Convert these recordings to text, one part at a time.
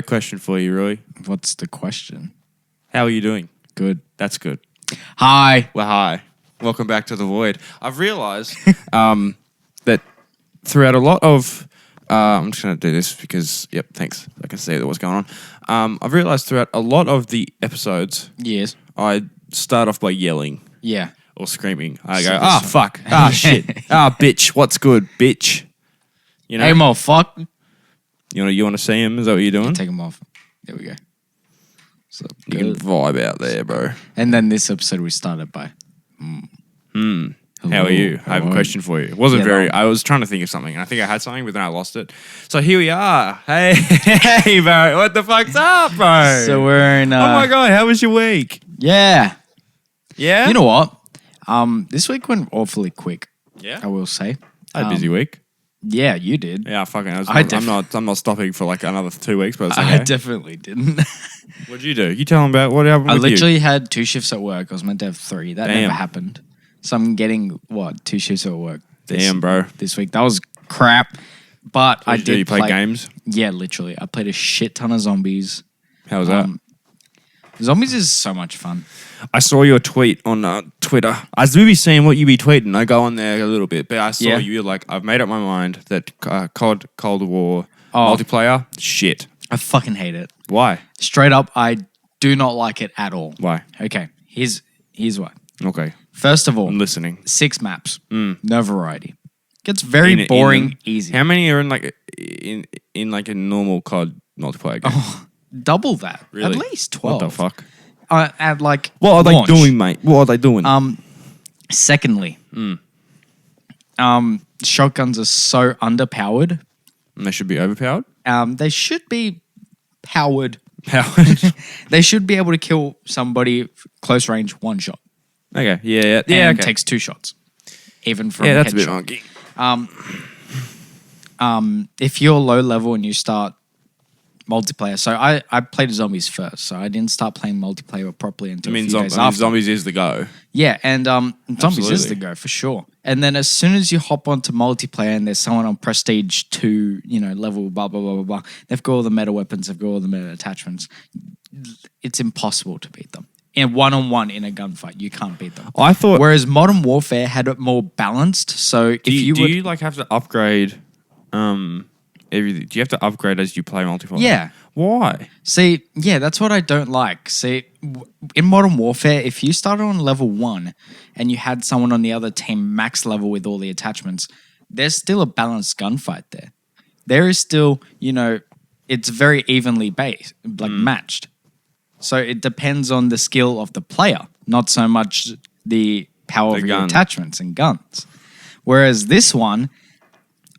question for you, Roy. What's the question? How are you doing? Good. That's good. Hi. Well, hi. Welcome back to The Void. I've realised that throughout a lot of... I'm just going to do this because, thanks. I can see what's going on. I've realised throughout a lot of the episodes, Yes. I start off by yelling Yeah. or screaming. I So go, this one. fuck. Shit. Bitch. What's good, bitch? You know? Hey, mo, fuck. You want to see him? Is that what you're doing? Take them off. There we go. So You can vibe out there, bro. And then this episode we started by. How are you? I have a question for you. It wasn't I was trying to think of something. And I think I had something, but then I lost it. So here we are. Hey, hey, bro. What the fuck's up, bro? So we're in. oh my God. How was your week? Yeah. Yeah? You know what? This week went awfully quick. Yeah? I will say. I had a busy week. Yeah, you did. Yeah, fucking. I'm not stopping for like another 2 weeks, but it's okay. I definitely didn't. What'd you do? You tell them about what happened I with literally had 2 shifts at work. I was meant to have 3. That Damn. never happened. So I'm getting, 2 shifts at work. Damn, bro. This week. That was crap. But I did You play games? Yeah, literally. I played a shit ton of zombies. How was that? Zombies is so much fun. I saw your tweet on Twitter. I was really seeing what you be tweeting. I go on there a little bit, but I saw you like, I've made up my mind that Cold War multiplayer, shit. I fucking hate it. Why? Straight up, I do not like it at all. Why? Okay, here's why. Okay. First of all, I'm listening. 6 maps, no variety. Gets very boring easy. How many are in like a normal COD multiplayer game? Double that. Really? At least 12. What the fuck? At like What are launch. they doing, mate? What are they doing? Secondly, shotguns are so underpowered. And they should be overpowered? They should be powered. Powered? They should be able to kill somebody close range 1 shot. Okay. Yeah. And Okay. it takes 2 shots. Even from that's a bit headshot. wonky. If you're low level and you start multiplayer, so I played zombies first, so I didn't start playing multiplayer properly until a few days after. Zombies is the go. Yeah, and zombies is Absolutely. the go for sure. And then as soon as you hop onto multiplayer and there's someone on prestige 2, level blah blah blah blah blah, they've got all the meta weapons, they've got all the meta attachments. It's impossible to beat them. In one-on-one in a gunfight, you can't beat them. I thought. Whereas Modern Warfare had it more balanced. So Do you like have to upgrade? Everything? Do you have to upgrade as you play multiplayer? Yeah. Why? See, yeah, that's what I don't like. See, in Modern Warfare, if you started on level 1 and you had someone on the other team max level with all the attachments, there's still a balanced gunfight there. There is still, it's very evenly based, like matched. So it depends on the skill of the player, not so much the power of your attachments and guns. Whereas this one,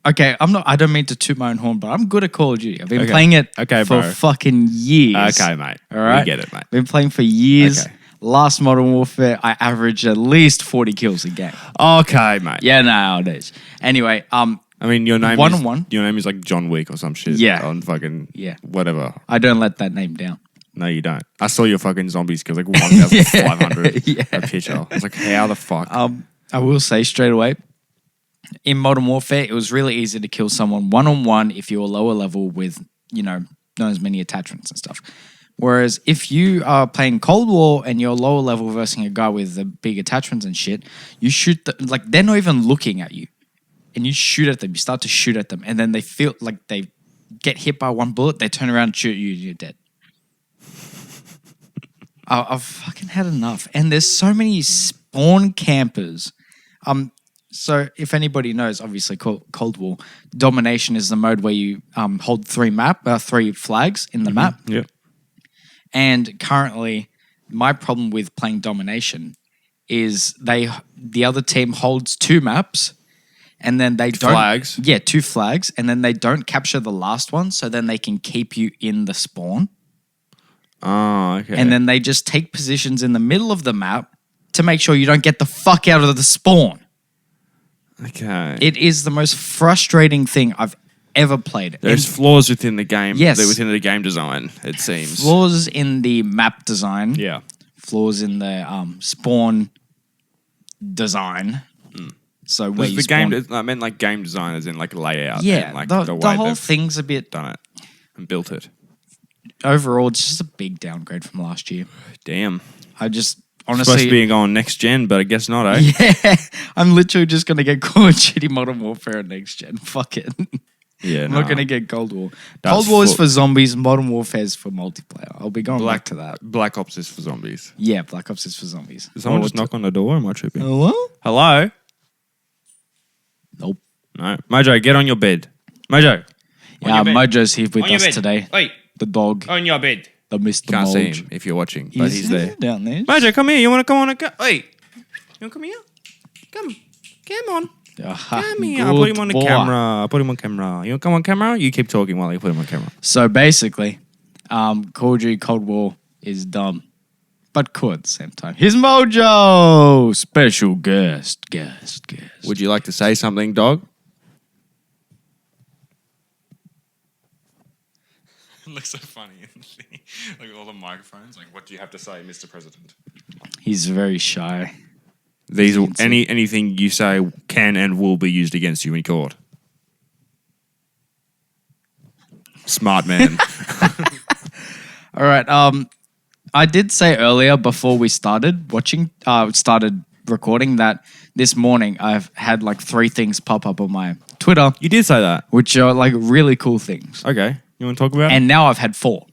okay, I don't mean to toot my own horn, but I'm good at Call of Duty. I've been playing it for fucking years. Okay, mate. All right? We get it, mate. Been playing for years. Okay. Last Modern Warfare, I averaged at least 40 kills a game. Okay, mate. Yeah, nowadays. Anyway, I mean, your name one-on-one. Your name is like John Wick or some shit. Yeah. On fucking whatever. I don't let that name down. No, you don't. I saw your fucking zombies kills like 1,500 Yeah. a picture. I was like, how the fuck? I will say straight away, in Modern Warfare, it was really easy to kill someone one-on-one if you're lower level with, not as many attachments and stuff. Whereas if you are playing Cold War and you're lower level versus a guy with the big attachments and shit, you shoot, they're not even looking at you. And you shoot at them, you start to shoot at them, and then they feel like they get hit by one bullet, they turn around and shoot you, and you're dead. I've fucking had enough. And there's so many spawn campers. So if anybody knows, obviously Cold War, domination is the mode where you hold 3 flags in the map. Yep. And currently, my problem with playing domination is the other team holds 2 maps, and then they don't Flags? Yeah, 2 flags, and then they don't capture the last one, so then they can keep you in the spawn. Oh, okay. And then they just take positions in the middle of the map to make sure you don't get the fuck out of the spawn. Okay. It is the most frustrating thing I've ever played. There's flaws within the game. Yes. Within the game design, it seems. Flaws in the map design. Yeah. Flaws in the spawn design. So where Was you the spawn. game, I meant like game design as in like layout. Yeah, and like the way whole they've thing's a bit done it and built it. overall, it's just a big downgrade from last year. Damn. I just Supposed to honestly, be going next gen, but I guess not, eh? yeah, I'm literally just gonna get Call of Duty Modern Warfare next gen. Fuck it. Yeah, I'm not gonna get Cold War. That's Cold War is full- for zombies. Modern Warfare is for multiplayer. I'll be going back to that. Black Ops is for zombies. Yeah, Black Ops is for zombies. Did someone Or just knock on the door? Am I tripping? Hello? Hello? Nope. No. Mojo, get on your bed. Mojo. Yeah, your bed. Mojo's here with On your us bed. today. Wait. The dog, On your bed. the Mr. Can't see Mojo. him if you're watching, but he's there. down there. Mojo, come here. You want to come on? Wait. You want to come here? Come. Come on. Come here. I'll put him on the camera. You want to come on camera? You keep talking while you put him on camera. So basically, Call of Duty Cold War is dumb, but cool at the same time. Here's Mojo, special guest. Would you like to say something, dog? It looks so funny. Like all the microphones. Like, what do you have to say, Mr. President? He's very shy. Anything you say can and will be used against you in court. Smart man. All right. I did say earlier before we started recording that this morning I've had like 3 things pop up on my Twitter, You did say that. which are like really cool things. Okay. You want to talk about it? And now I've had 4.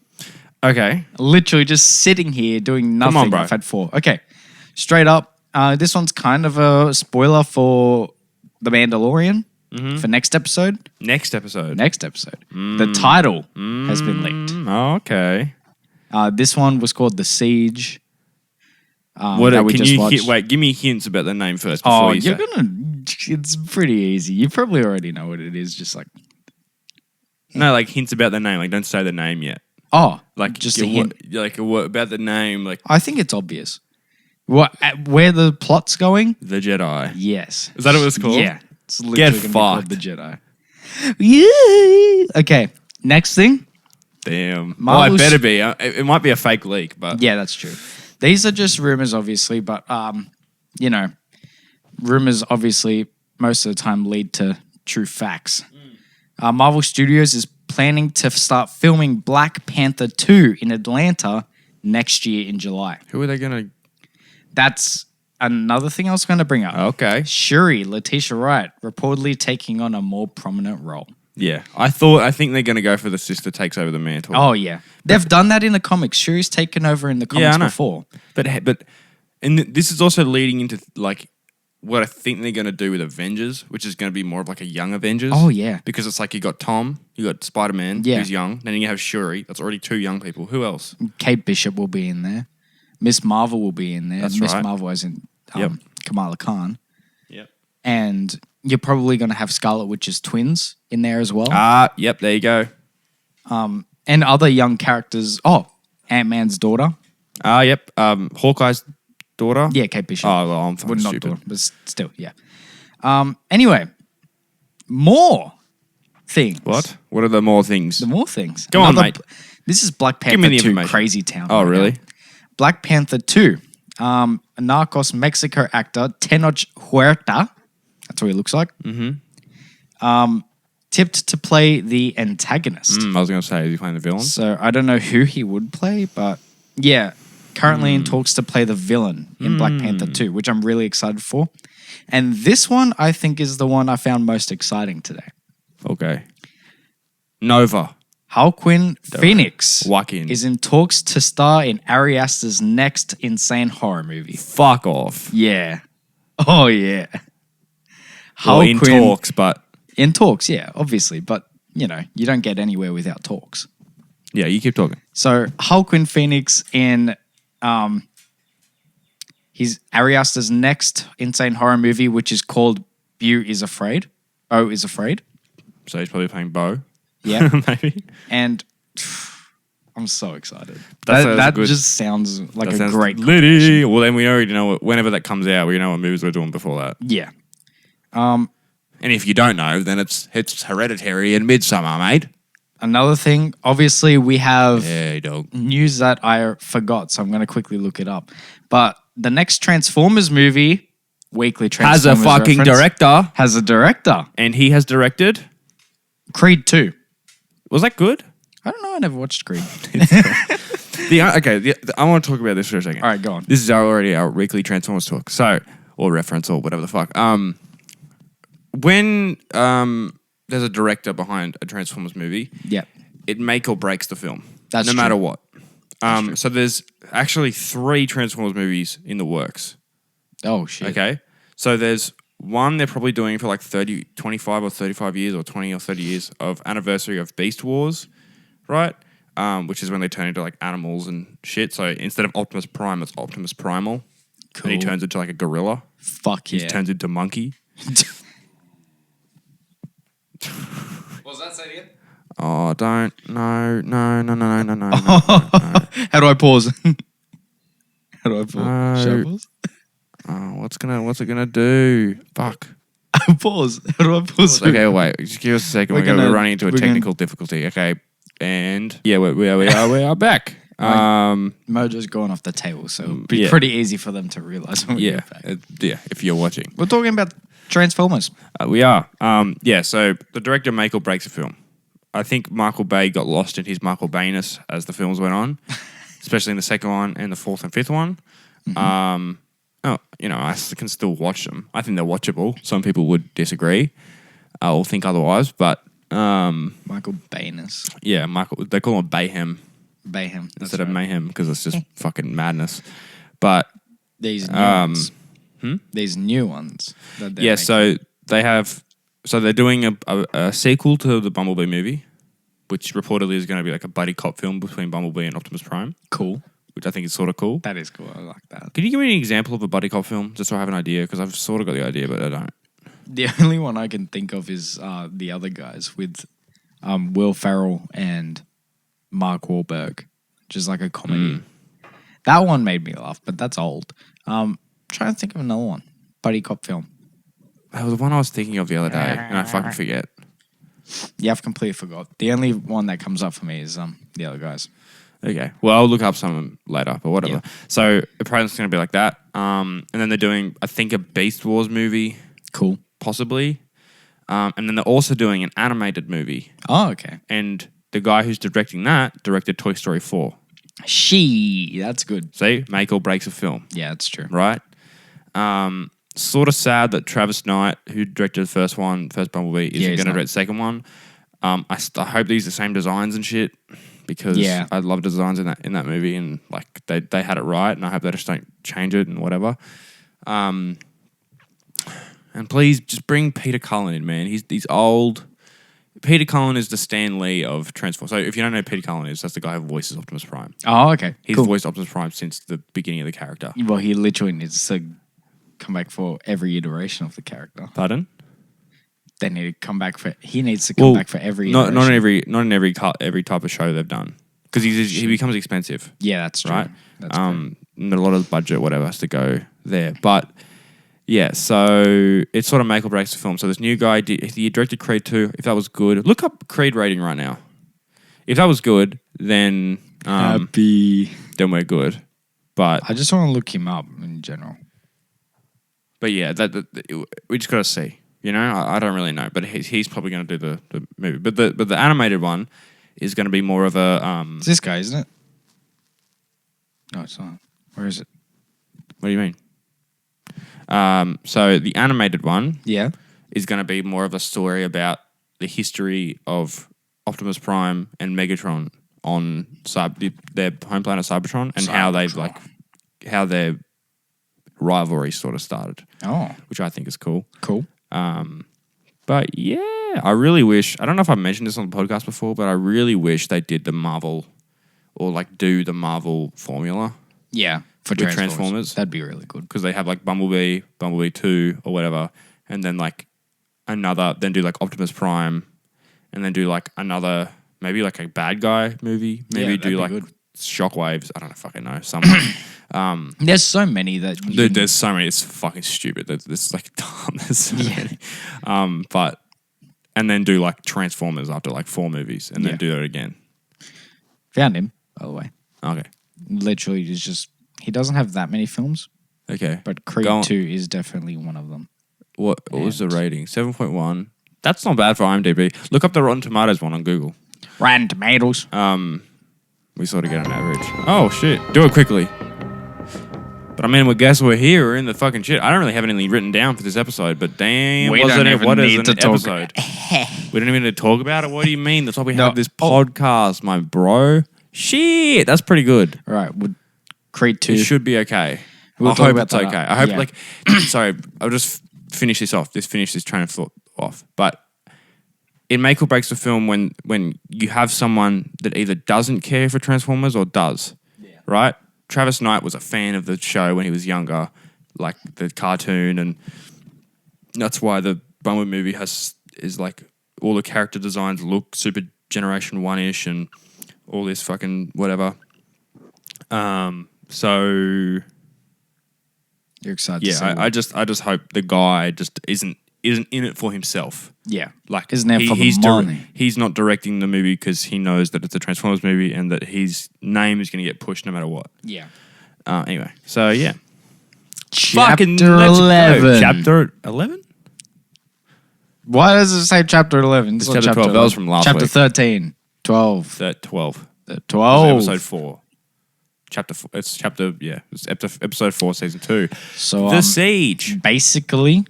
Okay. Literally just sitting here doing nothing. on, bro. I've had 4. Okay. Straight up. This one's kind of a spoiler for The Mandalorian for next episode. Next episode. The title has been leaked. Okay. This one was called The Siege. What that we can just you watched. wait? Give me hints about the name first. Oh, Before you you're say. gonna. It's pretty easy. You probably already know what it is. Just like, No, like hints about the name. Like, don't say the name yet. oh, Like, just a hint. What about the name? Like I think it's obvious. Where the plot's going? the Jedi. Yes. Is that what it's called? Yeah. It's literally Get gonna be called fucked. The Jedi. Yeah. Okay. Next thing. Damn. Well, Marvel's- it better be. It might be a fake leak, but Yeah, that's true. These are just rumors, obviously, but you know, rumors obviously most of the time lead to true facts. Marvel Studios is planning to start filming Black Panther 2 in Atlanta next year in July. who are they gonna? That's another thing I was going to bring up. Okay. Shuri, Letitia Wright, reportedly taking on a more prominent role. Yeah, I think they're gonna go for the sister takes over the mantle. Oh, yeah. They've done that in the comics. Shuri's taken over in the Yeah, I comics know. before. but this is also leading into like what I think they're gonna do with Avengers, which is gonna be more of like a young Avengers. Oh, yeah. Because it's like you got Tom, you got Spider-Man, Yeah. who's young. Then you have Shuri. That's already 2 young people. Who else? Kate Bishop will be in there. Miss Marvel will be in there. That's Miss right. Marvel as in Yep. Kamala Khan. Yep. And you're probably going to have Scarlet Witch's twins in there as well. Yep. There you go. And other young characters. Oh, Ant-Man's daughter. Yep. Hawkeye's daughter. Yeah, Kate Bishop. Oh, well, I'm Well, fucking not stupid. daughter, but still, yeah. Anyway, more things. What? What are the more things? The more things. Go on, mate. This is Black Give me Panther the 2 information. Crazy Town. Oh, right really? now. Black Panther 2. Narcos Mexico actor Tenoch Huerta, that's what he looks like, tipped to play the antagonist. I was gonna say, is he playing the villain? So I don't know who he would play, but yeah, currently in talks to play the villain in Black Panther 2, which I'm really excited for. And this one, I think, is the one I found most exciting today. Okay. Nova. Harlequin Phoenix Joaquin. is in talks to star in Ari Aster's next insane horror movie. Fuck off. Yeah. Oh, yeah. Well, in talks, but In talks, yeah, obviously. But, you know, you don't get anywhere without talks. yeah, you keep talking. So, Harlequin Phoenix in his Ari Aster's next insane horror movie, which is called Beau is Afraid. Oh, is Afraid. So he's probably playing Bo. Yeah. Maybe. And I'm so excited. That That, sounds that good. just sounds like That a sounds great litty. Well, then we already know whenever that comes out, we know what movies we're doing before that. Yeah. And if you don't know, then it's Hereditary and Midsummer, mate. Another thing, obviously, we have Hey, dog. news that I forgot, so I'm going to quickly look it up. But the next Transformers movie, weekly Has Transformers a fucking reference, director, has a director. and he has directed. Creed 2. Was that good? I don't know. I never watched Creed. I want to talk about this for a second. All right, go on. This is already our weekly Transformers talk. So, or reference or whatever the fuck. When there's a director behind a Transformers movie, Yeah. it make or breaks the film. That's no true. matter what. So there's actually 3 Transformers movies in the works. Oh, shit. Okay. So there's one they're probably doing for like 25 or 35 years or 20 or 30 years of anniversary of Beast Wars, right? Which is when they turn into like animals and shit. So instead of Optimus Prime, it's Optimus Primal. Cool. And he turns into like a gorilla. Fuck He yeah. turns into monkey. What was that say again? Oh, don't. No. How do I pause? How do I pause? No. Should I pause? Oh, what's it gonna do? Fuck. Pause. How do I pause? Okay, wait. Just give us a second. We're running into a technical difficulty. Okay. And yeah, we are back. Mojo's gone off the table, so it'll be pretty easy for them to realize when we Yeah. get back. Yeah, if you're watching. We're talking about Transformers. We are. So the director make or breaks a film. I think Michael Bay got lost in his Michael Bayness as the films went on, especially in the second one and the fourth and fifth one. I can still watch them. I think they're watchable. Some people would disagree or think otherwise, but Michael Bayness. yeah, they call him Bayhem Bayhem. instead of Mayhem because it's just fucking madness. But These new ones. These new ones. That they're making. So they're doing a sequel to the Bumblebee movie, which reportedly is going to be like a buddy cop film between Bumblebee and Optimus Prime, Cool. which I think is sort of cool. That is cool. I like that. Can you give me an example of a buddy cop film, just so I have an idea? Because I've sort of got the idea, but I don't. The only one I can think of is the other guys with Will Ferrell and Mark Wahlberg, which is like a comedy. That one made me laugh, but that's old. Trying to think of another one. Buddy cop film. That was the one I was thinking of the other day, and I fucking forget. Yeah, I've completely forgot. The only one that comes up for me is the other guys. Okay. Well, I'll look up some later, but whatever. Yeah. So apparently it's going to be like that. And then they're doing, I think, a Beast Wars movie, Cool. possibly. And then they're also doing an animated movie. Oh, okay. And the guy who's directing that directed Toy Story 4. That's good. See? Make or breaks a film, Yeah, that's true. right? Sort of sad that Travis Knight, who directed the first Bumblebee, isn't he's going to not. direct the second one. I hope these are the same designs and shit because Yeah. I love the designs in that movie and like they had it right, and I hope they just don't change it and whatever. And please just bring Peter Cullen in, man. He's old. Peter Cullen is the Stan Lee of Transformers. So if you don't know who Peter Cullen is, that's the guy who voices Optimus Prime. Oh, okay. He's cool. voiced Optimus Prime since the beginning of the character. Well, he literally needs to come back for every iteration of the character. Pardon? They need to come back for. He needs to come back for every. Not iteration. in every type of show they've done because he becomes expensive, Yeah, that's true. right? That's And a lot of the budget, whatever, has to go there. But yeah, so it's sort of make or breaks the film. So this new guy, he directed Creed 2. If that was good, look up Creed rating right now. If that was good, then happy. then we're good. But I just want to look him up in general. yeah, we just got to see. You know, I don't really know, but he's probably going to do the movie. But the animated one is going to be more of a It's this guy, isn't it? No, it's not. Where is it? What do you mean? So the animated one Yeah. is going to be more of a story about the history of Optimus Prime and Megatron on their home planet Cybertron and how their rivalry sort of started, Oh, which I think is cool. cool. But yeah, I really wish, I don't know if I mentioned this on the podcast before, but I really wish they did the Marvel or like do the Marvel formula Yeah, for with Transformers. That'd be really good. because they have like Bumblebee 2 or whatever, and then like then do like Optimus Prime, and then do like another, maybe like a bad guy movie, maybe Yeah, that'd do be like good. Shockwaves. I don't fucking know. Someone. There's so many that. Dude, there's so many. It's fucking stupid. There's like dumb. There's so many. And then do like Transformers after like 4 movies, and Yeah. then do it again. Found him, by the way. Okay. Literally, it's just he doesn't have that many films, Okay. but Creed Go on. 2 is definitely one of them. What was the rating? 7.1. That's not bad for IMDb. Look up the Rotten Tomatoes one on Google. Rotten Tomatoes. We sort of get an average. Oh shit! Do it quickly. But I mean, we guess we're here. We're in the fucking shit. I don't really have anything written down for this episode, but damn, We what don't is even need an to talk. episode? We don't even need to talk about it. What do you mean? That's why we No. have this podcast, my bro. Shit, that's pretty good. All right, would Creed 2. It should be okay. We'll I talk hope about it's that. okay. I hope, Yeah. like, sorry, I'll just finish this off. Finish this train of thought off. But it make or breaks the film when you have someone that either doesn't care for Transformers or does. Yeah. Right? Travis Knight was a fan of the show when he was younger, like the cartoon, and that's why the Bumblebee movie is like all the character designs look super Generation 1-ish and all this fucking whatever. So You're excited to see yeah, what- I just hope the guy just isn't in it for himself. Yeah. Like Isn't there for the he's money? he's not directing the movie because he knows that it's a Transformers movie and that his name is going to get pushed no matter what. Yeah. Anyway, so yeah. Chapter Fucking let's go. 11. Chapter 11? Why does it say chapter 11? It's chapter 12. That was from last chapter week. 13. 12. 12. 12. Episode 4. Chapter 4. It's chapter, yeah. It's episode 4, season 2. So, The Siege. basically,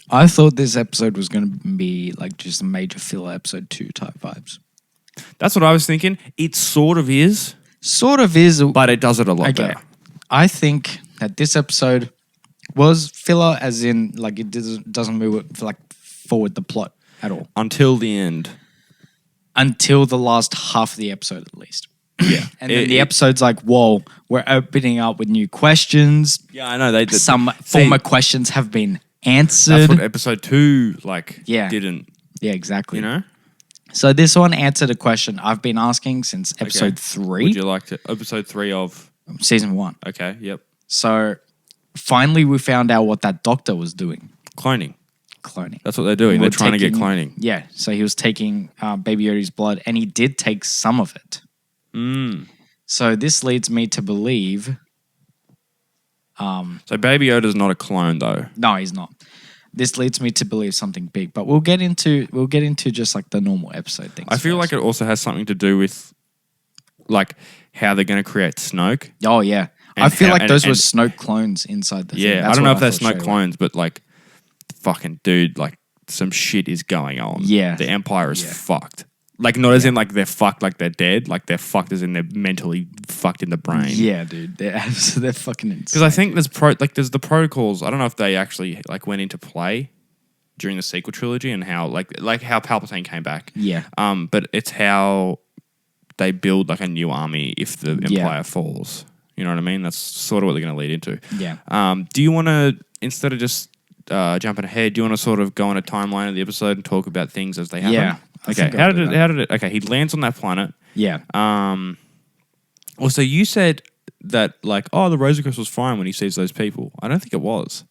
I thought this episode was going to be like just a major filler episode 2 type vibes. That's what I was thinking. It sort of is, Sort of is. but it does it a lot Okay. better. I think that this episode was filler, as in like it doesn't move it like forward the plot at all Until the end. until the last half of the episode at least. Yeah. And then the episode's like, whoa, we're opening up with new questions. Yeah, I know. They did. Some See, former questions have been answered. That's what episode 2 Yeah. didn't, Yeah, exactly. you know? So this one answered a question I've been asking since episode Okay. 3, Would you like to? Episode 3 of. season 1. Okay, yep. So finally we found out what that doctor was doing. Cloning. Cloning. That's what they're doing. They're We're trying to get taking- cloning. Yeah, so he was taking Baby Yoda's blood, and he did take some of it. So this leads me to believe. So Baby Yoda's not a clone, though. No, he's not. This leads me to believe something big, but we'll get into just like the normal episode things. I feel first. like it also has something to do with, like, how they're going to create Snoke. Oh yeah, And I feel how- like those and- were Snoke clones inside the thing. Yeah, That's I don't know what if they're thought Snoke straight away. clones, but, like, fucking dude, like, some shit is going on. Yeah. The Empire is Yeah. fucked. Like, not as in, like, they're fucked like they're dead. Like, they're fucked as in they're mentally fucked in the brain. Yeah, dude, they're fucking insane. Because I think there's the protocols. I don't know if they actually like went into play during the sequel trilogy and how like how Palpatine came back. Yeah. But it's how they build like a new army if the Yeah. Empire falls. You know what I mean? That's sort of what they're going to lead into. Yeah. Do you want to, instead of just jumping ahead, do you want to sort of go on a timeline of the episode and talk about things as they happen? Yeah, I Okay. think I'll do that. How did it? Okay. He lands on that planet. Yeah. Also, you said that like, oh, the Rosicrucial's fine when he sees those people. I don't think it was.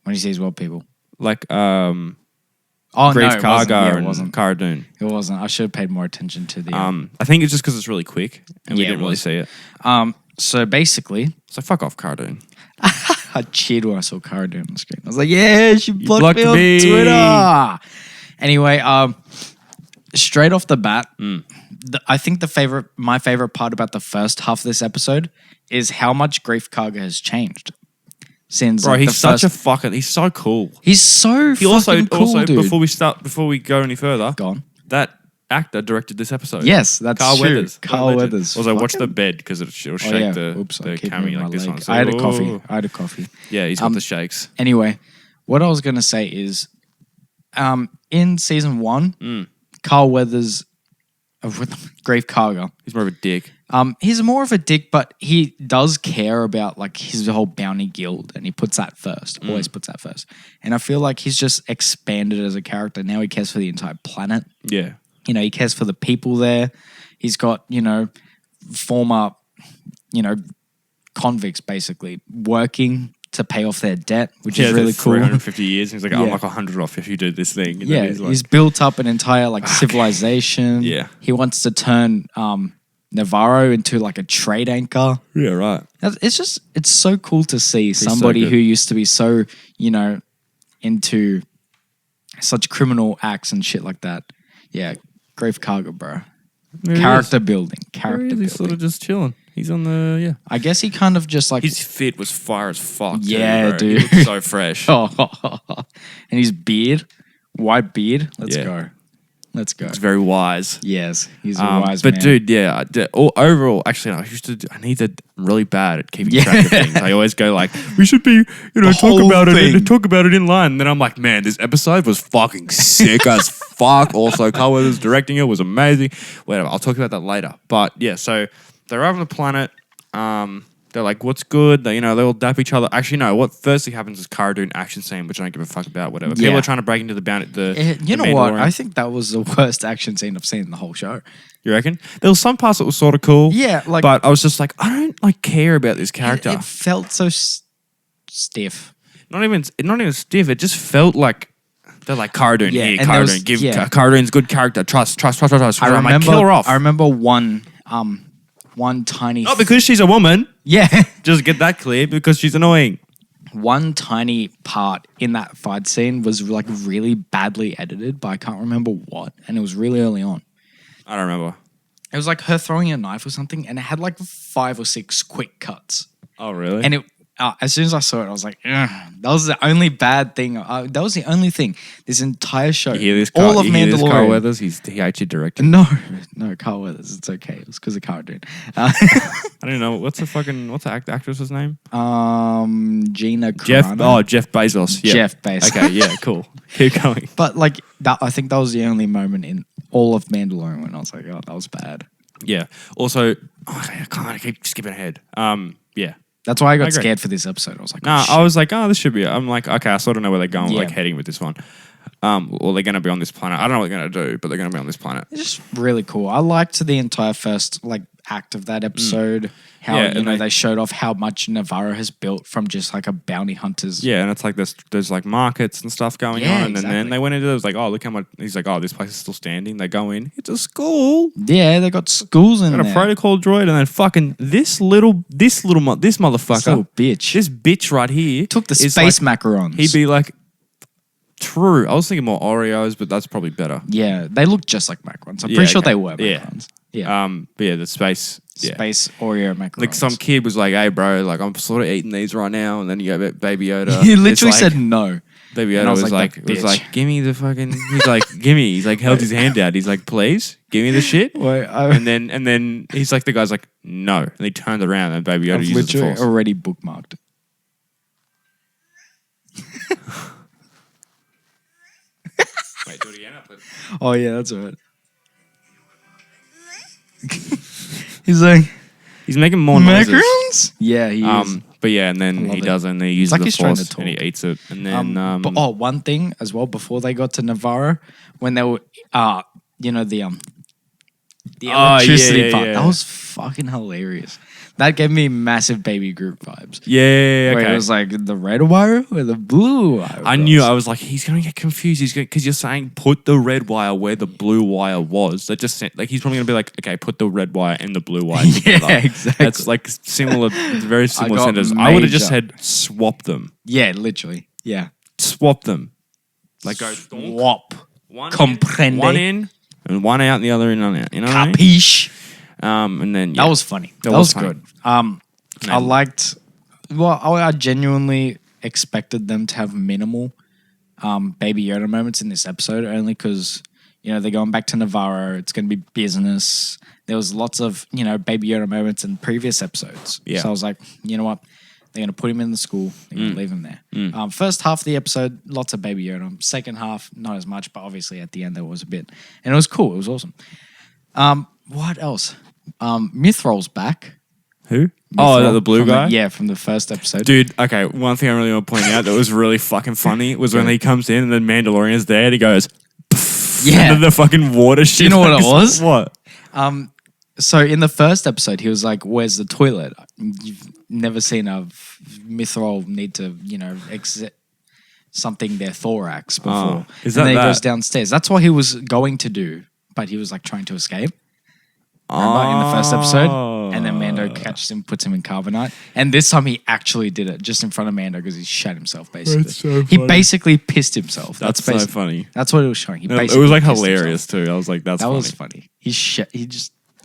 When he sees what people? Like Oh Grief no, it wasn't. Karga Yeah, it and wasn't. Cara Dune. It wasn't. I should have paid more attention to the. I think it's just because it's really quick and we Yeah, it didn't really was. see it. So basically, So fuck off, Cara Dune. I cheered when I saw Cara Dune on the screen. I was like, "Yeah, she blocked, blocked me on me." Twitter." Anyway, straight off the bat, Mm. I think my favorite part about the first half of this episode is how much Grief Karga has changed since. Bro, like, he's the such first, a fucking. He's so cool. He's so He also fucking cool, dude. before we go any further, Gone. that actor directed this episode. Yes, that's Carl true. Weathers. Carl What a legend. Weathers. Also, watch the Fucking- bed because it'll shake Oh, yeah. the Oops, I keep camera moving like my this leg. one. I had a So- coffee. I had a coffee. Yeah, he's got the shakes. Anyway, what I was going to say is in season 1, Carl Weathers, with Grief Karga, He's more of a dick. he's more of a dick, but he does care about like his whole bounty guild, and he puts that first. Always puts that first. And I feel like he's just expanded as a character. Now he cares for the entire planet. Yeah. You know, he cares for the people there. He's got, former, convicts basically working to pay off their debt, which is really cool. 350 years. And he's like, Yeah. I'm like 100 off if you do this thing. And Yeah, then he's like, he's built up an entire like civilization. Yeah. He wants to turn Navarro into like a trade anchor. yeah, right. It's so cool to see somebody good. who used to be so, into such criminal acts and shit like that. Yeah. Grief Karga, bro. There he Character is. building. There Character he is. building. He's sort of just chilling. He's on the I guess he kind of just like His fit was fire as fuck. Yeah, bro. dude. He looked so fresh. and his beard, white beard. Let's Yeah. go. Let's go. It's very wise. Yes, he's a wise but man. dude, yeah. Overall, actually, I need to. I'm really bad at keeping track of things. I always go like, we should be, talk whole about thing. it in line. And then I'm like, man, this episode was fucking sick as fuck. Also, Carl Weathers directing it was amazing. Whatever. I'll talk about that later. But yeah, so they're over the planet. They're like, what's good? They all dap each other. Actually, no. What firstly happens is Cara doing an action scene, which I don't give a fuck about. Whatever. Yeah. People are trying to break into the bounty. You know what? I think that was the worst action scene I've seen in the whole show. You reckon? There was some parts that was sort of cool. Yeah, like But I was just like, I don't care about this character. it felt so stiff. Not even stiff. It just felt like they're like Cara Dune. Yeah, Here, and Cara there was- Dune. Give yeah. Cara Dune's good character. Trust. I I'm like, remember. kill her off. I remember one tiny. Not because she's a woman. Yeah. Just get that clear. Because she's annoying. One tiny part in that fight scene was like really badly edited, but I can't remember what, and it was really early on. I don't remember. It was like her throwing a knife or something, and it had like 5 or 6 quick cuts. Oh really? And it, as soon as I saw it, I was like, "Ugh." That was the only bad thing. That was the only thing. This entire show, you hear this? all of you hear this, Carl Mandalorian. Weathers. He actually directed. No, Carl Weathers. It's okay. It was because of Cara Dune. I don't know. What's the actress's name? Gina Jeff. Carano. Oh, Jeff Bezos. Yeah. Jeff Bezos. Okay. Yeah. Cool. Keep going. But like that, I think that was the only moment in all of Mandalorian when I was like, oh, that was bad. Yeah. Also, I keep skipping ahead. Yeah. That's why I got agree. scared for this episode. I was like, No, oh, I was like, this should be. I'm like, okay, I sort of know where they're going, like Yeah. heading with this one. Well, they're going to be on this planet. I don't know what they're going to do, but they're going to be on this planet. it's just really cool. I liked the entire first act of that episode. How Yeah, and they showed off how much Navarro has built from just like a bounty hunter's. Yeah, and it's like there's like markets and stuff going Yeah, on, and then exactly. they went into it. It was like, oh, look how much. He's like, oh, this place is still standing. They go in. It's a school. Yeah, they got schools in Got a there. protocol droid, and then fucking this motherfucker, This little bitch this bitch right here took the is space like, macarons. He'd be like, true. I was thinking more Oreos, but that's probably better. Yeah, they look just like macarons. I'm Yeah, pretty sure okay. they were Yeah. macarons. Yeah. But yeah, the space. Yeah. Space Oreo macarons. Like some kid was like, "Hey, bro, like I'm sort of eating these right now," and then you go Baby Yoda. He It's literally like- said no. Baby and I Yoda was was like, like, "That bitch." "Give me the fucking." He's like, "Gimme." He's like, held his hand out. He's like, "Please, give me the shit." Wait, And then he's like, the guy's like, "No," and he turned around and Baby Yoda I've uses the literally force. already bookmarked it. Wait, do it again. Oh yeah, that's all right. He's like He's making more noises. macarons. Yeah, he is. But yeah, and then I love he it. does it, and then he uses like the he's trying to force and he talk. eats it, and then But one thing as well before they got to Navarro, when they were, the electricity yeah, part, yeah. that was fucking hilarious. That gave me massive Baby Groot vibes. yeah, Where okay. it was like the red wire or the blue wire. I knew. I was like, he's gonna get confused. He's because you're saying put the red wire where the blue wire was. That just like he's probably gonna be like, okay, put the red wire and the blue wire together. Yeah, exactly. That's like similar, very similar got sentence. I would have just major. said swap them, Yeah, literally. Yeah. swap them, like go donk, Swap. one Comprende. in, one in and one out, and the other in and out. You know what I mean? Capiche. And then yeah. That was funny. That was was funny. good. I liked. Well, I genuinely expected them to have minimal Baby Yoda moments in this episode, only because they're going back to Navarro. It's going to be business. There was lots of Baby Yoda moments in previous episodes. Yeah. So I was like, you know what? They're going to put him in the school. They're going to leave him there. First half of the episode, lots of Baby Yoda. Second half, not as much, but obviously at the end there was a bit, and it was cool. It was awesome. What else? Mythrol's back. Who? Mithril The blue from guy. yeah, from the first episode. Dude, okay, one thing I really want to point out that was really fucking funny was when he comes in and the Mandalorian's there and he goes, Yeah. and then the fucking water shit. you know what it was? What? So in the first episode, he was like, "Where's the toilet?" You've never seen a Mithril need to, exit something their thorax before. is and that then he that? goes downstairs. That's what he was going to do, but he was like trying to escape. Remember in the first episode? And then Mando catches him, puts him in carbonite. And this time he actually did it just in front of Mando because he shat himself, basically. That's so He funny. basically pissed himself. That's so funny. That's what it was showing. He It basically was like pissed hilarious himself. too. I was like, that's That funny. was funny.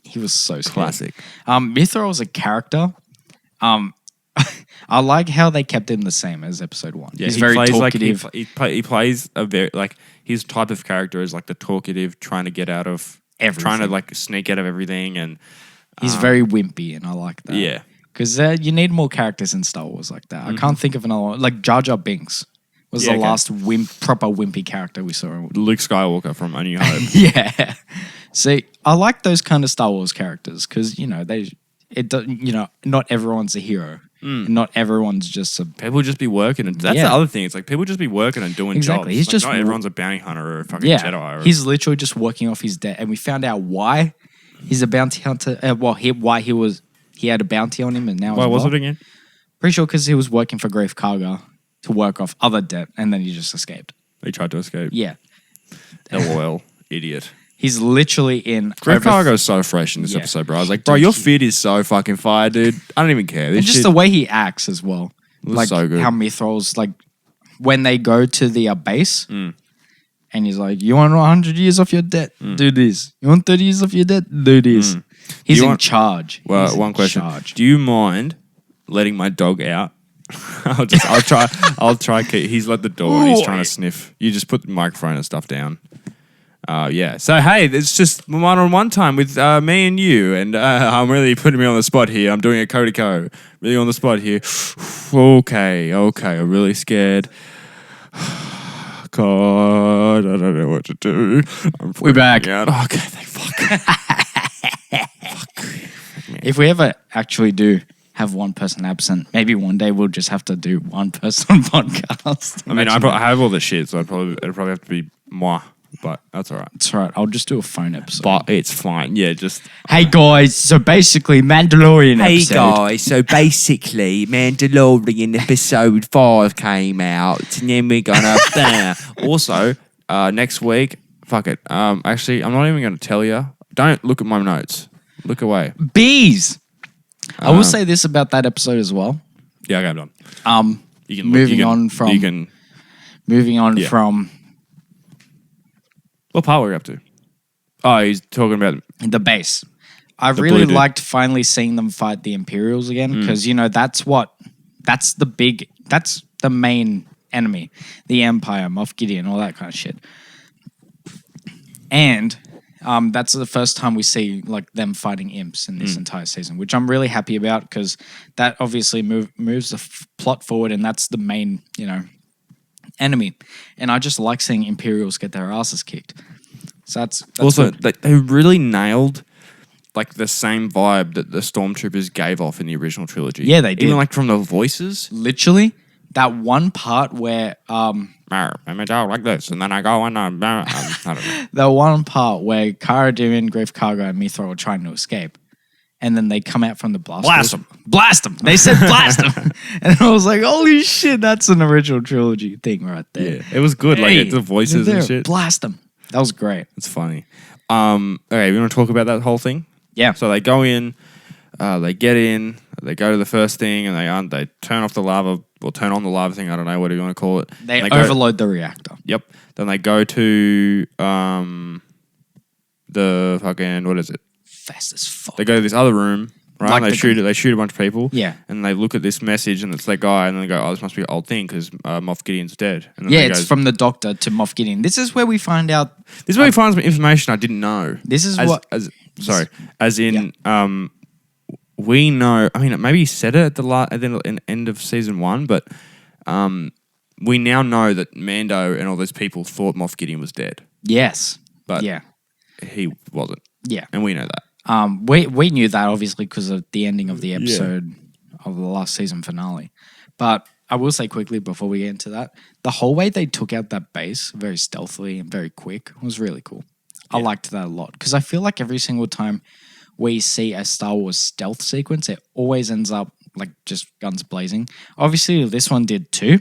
He was so scared. Classic. Mithril was a character. I like how they kept him the same as episode 1. Yeah, He's he very plays talkative. he plays a very like his type of character is like the talkative, trying to get out of Everything. trying to like sneak out of everything, and He's very wimpy, and I like that. yeah, Because you need more characters in Star Wars like that. I can't think of another one. Like Jar Jar Binks was Yeah, the okay. last proper wimpy character we saw. Luke Skywalker from A New Hope. Yeah. See, I like those kind of Star Wars characters because, not everyone's a hero. And not everyone's just a... People just be working, and that's Yeah. the other thing. It's like people just be working and doing Exactly. jobs. He's Like, just not everyone's a bounty hunter or a fucking Yeah. Jedi. Or, He's literally just working off his debt. And we found out why he's a bounty hunter. He had a bounty on him and now why he's was not. it again? Pretty sure because he was working for Greef Karga to work off other debt and then he just escaped. He tried to escape. Yeah. LOL, idiot. He's literally in... Greg Cargo's so fresh in this Yeah. episode, bro. I was like, bro, your fit is so fucking fire, dude. I don't even care. This And just shit the way he acts as well. was Like so good. how Mithril's like when they go to the base Mm. and he's like, you want 100 years off your debt? Do this. You want 30 years off your debt? Do this. He's You in want- charge. Well, He's one in question. charge. Do you mind letting my dog out? I'll try. He's let the door and he's trying to sniff. You just put the microphone and stuff down. Yeah. So, hey, it's just one-on-one time with me and you. And I'm really putting me on the spot here. I'm doing a Cody Co. Really on the spot here. Okay. I'm really scared. God, I don't know what to do. We're back. Out. Okay, thank fuck. If we ever actually do have one person absent, maybe one day we'll just have to do one person podcast. I mean, I have all the shit, so it'd probably have to be moi. But that's all right. That's right. I'll just do a phone episode. But it's fine. Yeah, just... Hey guys, so basically Mandalorian episode. guys, so basically Mandalorian episode 5 came out, and then we're gonna... Also, next week, fuck it. Actually, I'm not even gonna tell you. Don't look at my notes. Look away. Bees. I will say this about that episode as well. Yeah, okay, I'm done. You can Moving on from What part were we up to? Oh, he's talking about... the base. I The really blue dude. liked finally seeing them fight the Imperials again because that's the main enemy, the Empire, Moff Gideon, all that kind of shit. And that's the first time we see like them fighting imps in this entire season, which I'm really happy about because that obviously moves the plot forward, and that's the main enemy. And I just like seeing Imperials get their asses kicked. So that's Also, good. they really nailed like the same vibe that the Stormtroopers gave off in the original trilogy. Yeah, they did. Even like from the voices. Literally that one part where I'm a dog like this, and then I go and I don't know. the one part where Cara Dune, Greef Karga, and Mithril are trying to escape. And then they come out from the blast. Blast 'em. Blast them. They said blast them. And I was like, holy shit, that's an original trilogy thing right there. Yeah, it was good. Hey, Like the voices they're and there. shit. Blast them. That was great. It's funny. Okay, we want to talk about that whole thing. Yeah. So they go in, they get in, they go to the first thing, and they turn off the lava, or turn on the lava thing. I don't know what do you want to call it. They go- overload the reactor. Yep. Then they go to the fucking, what is it? Fast as fuck. They go to this other room, right? Like and the they shoot a bunch of people. Yeah. And they look at this message, and it's that guy, and then they go, "Oh, this must be an old thing because Moff Gideon's dead." And then Yeah, they it's go, from the doctor to Moff Gideon. This is where we find out. This is where he finds some information I didn't know. This is We know. I mean, maybe he said it at the end of season 1, but we now know that Mando and all those people thought Moff Gideon was dead, Yes. but Yeah. he wasn't, Yeah. and we know that. We knew that obviously because of the ending of the episode of the last season finale. But I will say quickly before we get into that, the whole way they took out that base very stealthily and very quick was really cool. I liked that a lot because I feel like every single time we see a Star Wars stealth sequence, it always ends up like just guns blazing. Obviously, this one did too.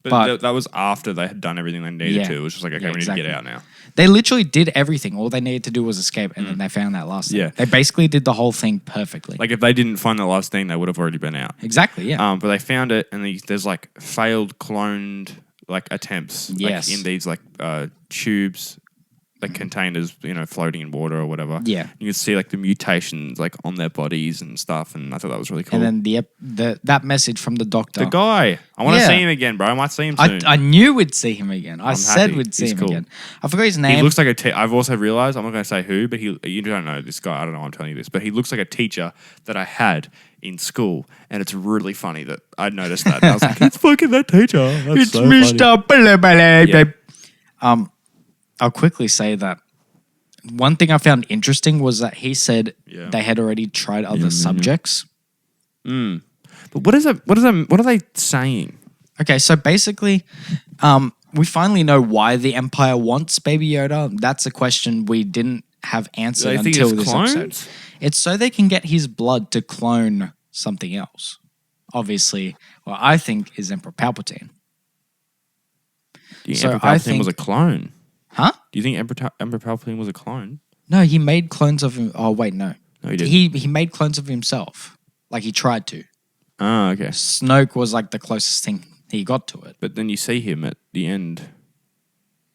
But- that was after they had done everything they needed Yeah. to. It was just like, okay, Yeah, we need to exactly. get out now. They literally did everything. All they needed to do was escape, and then they found that last thing. Yeah. They basically did the whole thing perfectly. Like if they didn't find the last thing, they would have already been out. Exactly, yeah. But they found it, and there's like failed cloned like attempts. Yes. Like, in these like tubes, like containers, floating in water or whatever. Yeah. You can see like the mutations like on their bodies and stuff, and I thought that was really cool. And then that message from the doctor. The guy, I want to Yeah. see him again, bro. I might see him soon. I knew we'd see him again. I said happy. we'd see He's him cool. again. I forgot his name. He looks like I've also realized, I'm not going to say who, but you don't know this guy. I don't know why I'm telling you this, but he looks like a teacher that I had in school, and it's really funny that I noticed that. And I was like, it's fucking that teacher. That's It's so funny. Mr. Blah, Yeah. I'll quickly say that one thing I found interesting was that he said they had already tried other subjects. But what are they saying? Okay, so basically, we finally know why the Empire wants Baby Yoda. That's a question we didn't have answered They think until it's this clones? episode. It's so they can get his blood to clone something else. Obviously, what I think is Emperor Palpatine. Do you So think I Emperor Palpatine think- was a clone? Huh? Do you think Emperor Palpatine was a clone? No, he made clones of him. Oh, wait, no. No, he didn't. He made clones of himself. Like, he tried to. Oh, okay. Snoke was, like, the closest thing he got to it. But then you see him at the end,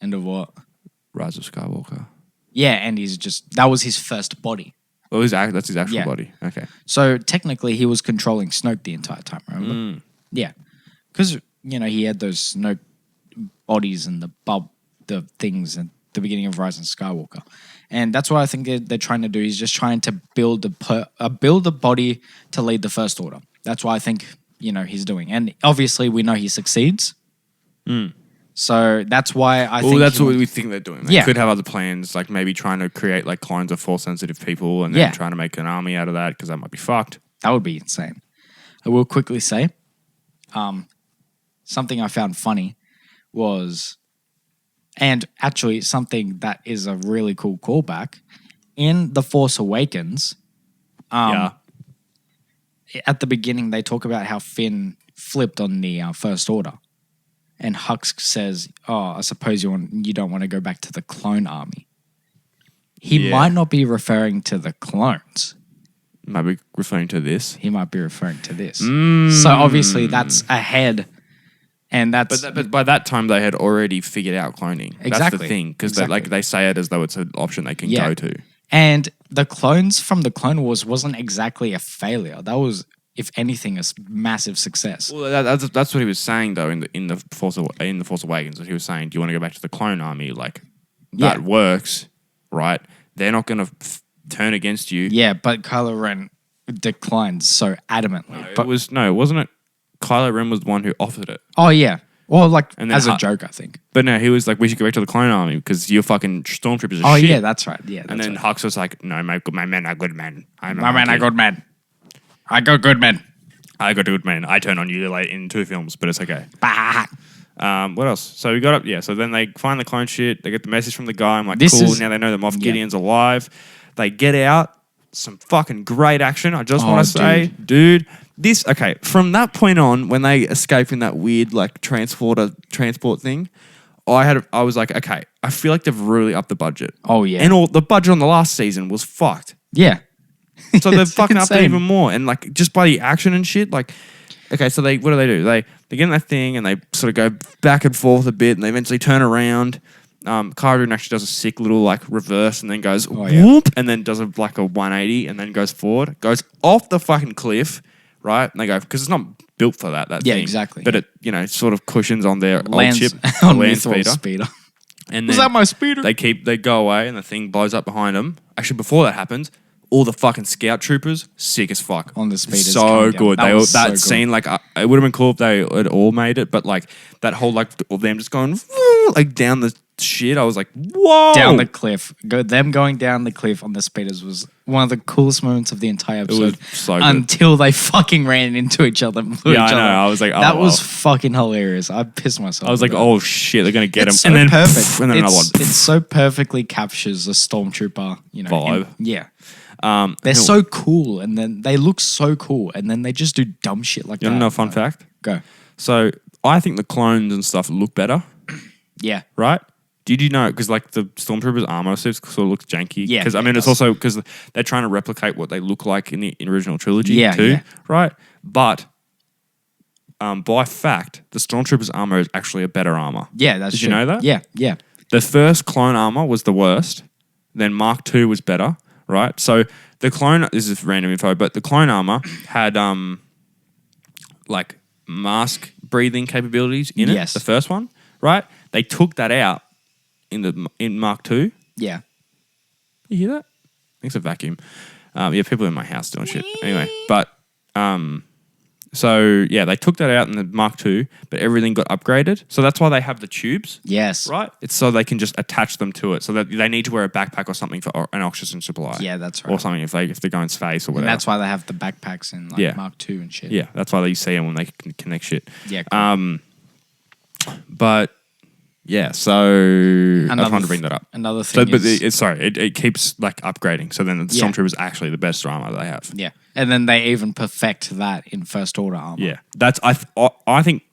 End of what? Rise of Skywalker. Yeah, and that was his first body. Oh, that's his actual Yeah. body. Okay. So, technically, he was controlling Snoke the entire time, remember? Yeah. Because, he had those Snoke bodies and the things at the beginning of Rise of Skywalker. And that's what I think they're trying to do. He's just trying to build a body to lead the First Order. That's what I think, he's doing. And obviously, we know he succeeds. So that's why I think... Well, that's what we think they're doing. They Yeah. could have other plans, like maybe trying to create like clones of Force-sensitive people and then Yeah. trying to make an army out of that because that might be fucked. That would be insane. I will quickly say, something I found funny was, and actually something that is a really cool callback, in The Force Awakens, Yeah. at the beginning they talk about how Finn flipped on the First Order. And Hux says, "Oh, I suppose you don't want to go back to the clone army." He Yeah. might not be referring to the clones. Might be referring to this. He might be referring to this. So obviously that's ahead, and that's But by that time, they had already figured out cloning. That's the Exactly. thing. Because Exactly. they say it as though it's an option they can Yeah. go to. and the clones from the Clone Wars wasn't exactly a failure. That was, if anything, a massive success. Well, that's what he was saying though in the Force Awakens. That he was saying, "Do you want to go back to the clone army? Like that Yeah. works, right? They're not going to turn against you." Yeah, but Kylo Ren declined so adamantly. But Wasn't it? Kylo Ren was the one who offered it. oh yeah, well, like And then as a joke, I think. But no, he was like, "We should go back to the clone army because you're fucking stormtroopers." Oh Are shit. yeah, that's right. Yeah, And then Hux was like, "No, my men are good men. I got man. I got good men. I got good men. I turn on you like in 2 films, but it's okay." Bah. What else? So we got up, yeah. So then they find the clone shit. They get the message from the guy. I'm like, This cool. is- Now they know that Moff Gideon's alive. They get out. Some fucking great action. I just want to say, dude, this, okay, from that point on, when they escape in that weird like transport thing, I was like, okay, I feel like they've really upped the budget. Oh yeah, And all the budget on the last season was fucked. yeah. So they've It's fucking upped it insane. even more. And like just by the action and shit, like, okay, so what do? They get in that thing and they sort of go back and forth a bit and they eventually turn around. Cara Dune actually does a sick little like reverse and then goes yeah. whoop and then does a 180 and then goes forward, goes off the fucking cliff, right? And they go, because it's not built for that Yeah, thing. exactly. But it sort of cushions on their Lands old ship, on land Mythrol's speeder. speeder. And Was then that my speeder? they go away and the thing blows up behind them. Actually, before that happens, all the fucking scout troopers, sick as fuck. On the speeders So coming down. good. That was so good. Scene, like, it would have been cool if they had all made it, but like that whole, like, of them just going, like, down the shit. I was like, whoa. Down the cliff. Them going down the cliff on the speeders was one of the coolest moments of the entire was episode. so good. Until they fucking ran into each other. And blew Yeah, each I know. other. I was like, that oh, was well. fucking hilarious. I pissed myself. I was like, with that. oh shit, they're going to get It's him. so And then, perfect. and then another one. It so perfectly captures the stormtrooper, Vibe. yeah. They're They're so cool, and then they look so cool, and then they just do dumb shit like You that. want to know a fun fact? Go. So I think the clones and stuff look better, Yeah. right? Did you know? Because like the stormtroopers' armor suits sort of looks janky. Yeah, Because I it mean, it's does. also because they're trying to replicate what they look like in the original trilogy Yeah, too, yeah. right? But by fact, the stormtroopers' armor is actually a better armor. Yeah, that's Did true. you know that? Yeah, yeah. The first clone armor was the worst. Then Mark II was better, right? So the clone, this is random info, but the clone armor had like mask breathing capabilities in it. Yes. The first one, right? They took that out in Mark II. Yeah. You hear that? I think it's a vacuum. Yeah, people in my house doing shit. Anyway, but so yeah, they took that out in the Mark II, but everything got upgraded. So that's why they have the tubes. Yes. Right? It's so they can just attach them to it. So that they need to wear a backpack or something for an oxygen supply. Yeah, that's right. Or something if they're going space or And whatever. that's why they have the backpacks in like Yeah. Mark II and shit. Yeah, that's why you see them when they can connect shit. Yeah. Cool. But yeah, so I just wanted to bring that up. Another So, thing but is, it keeps like upgrading. So then the Yeah. Stormtrooper is actually the best armor they have. yeah, and then they even perfect that in First Order armor. Yeah, that's I think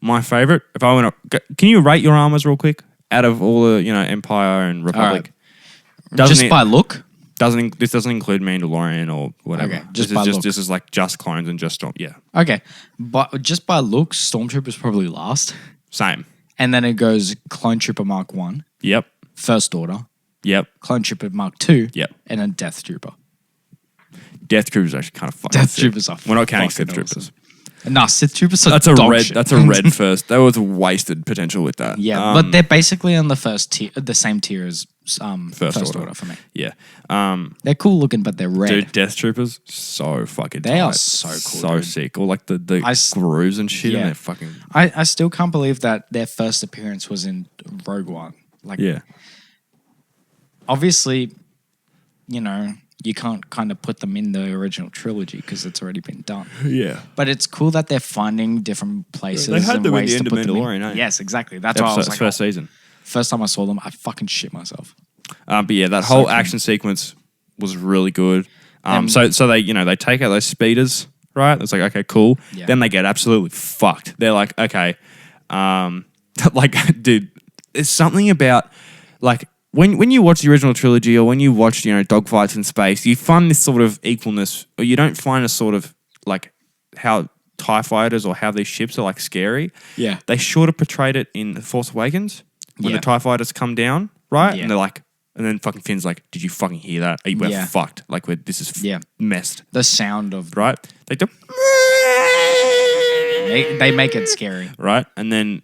my favorite. If I went, can you rate your armors real quick out of all the Empire and Republic? Just by look. This doesn't include Mandalorian or whatever. Okay, just this by is look. this is like just clones and just yeah, Okay, but just by looks, Stormtrooper's probably last, same. and then it goes Clone Trooper Mark 1, Yep, First Order, yep, Clone Trooper Mark 2, yep. and then Death Trooper. Death Troopers actually kind of fucking Death sick. Troopers are We're not counting fucking Sith Troopers. Nah, Sith Troopers are That's a dog red. shit. That's a red first. That was wasted potential with that. Yeah, but they're basically on the first tier, the same tier as First Order. Order for me. yeah. They're cool looking, but they're red. Dude, Death Troopers so fucking. They are tight. so cool, so dude. sick. Or like the s- grooves and shit. yeah. And they're fucking I still can't believe that their first appearance was in Rogue One. Like, yeah. obviously, you can't kind of put them in the original trilogy because it's already been done. Yeah. But it's cool that they're finding different places. They had and them in ways the to end of put them in. Mandalorian, eh? Yes, exactly. That's why I was like, first season. first time I saw them, I fucking shit myself. But yeah, that So whole cool. action sequence was really good. And- So they they take out those speeders, right? It's like, okay, cool. Yeah. Then they get absolutely fucked. They're like, okay, like, dude, there's something about like when you watch the original trilogy or when you watch dogfights in space, you find this sort of equalness, or you don't find a sort of like how TIE fighters or how these ships are like scary. Yeah. They sort of portrayed it in The Force Awakens when Yeah. the TIE fighters come down, right? Yeah. And they're like, and then fucking Finn's like, did you fucking hear that? We're Yeah. fucked. Like, this is Yeah. messed, The sound of right? They do, they make it scary. right? And then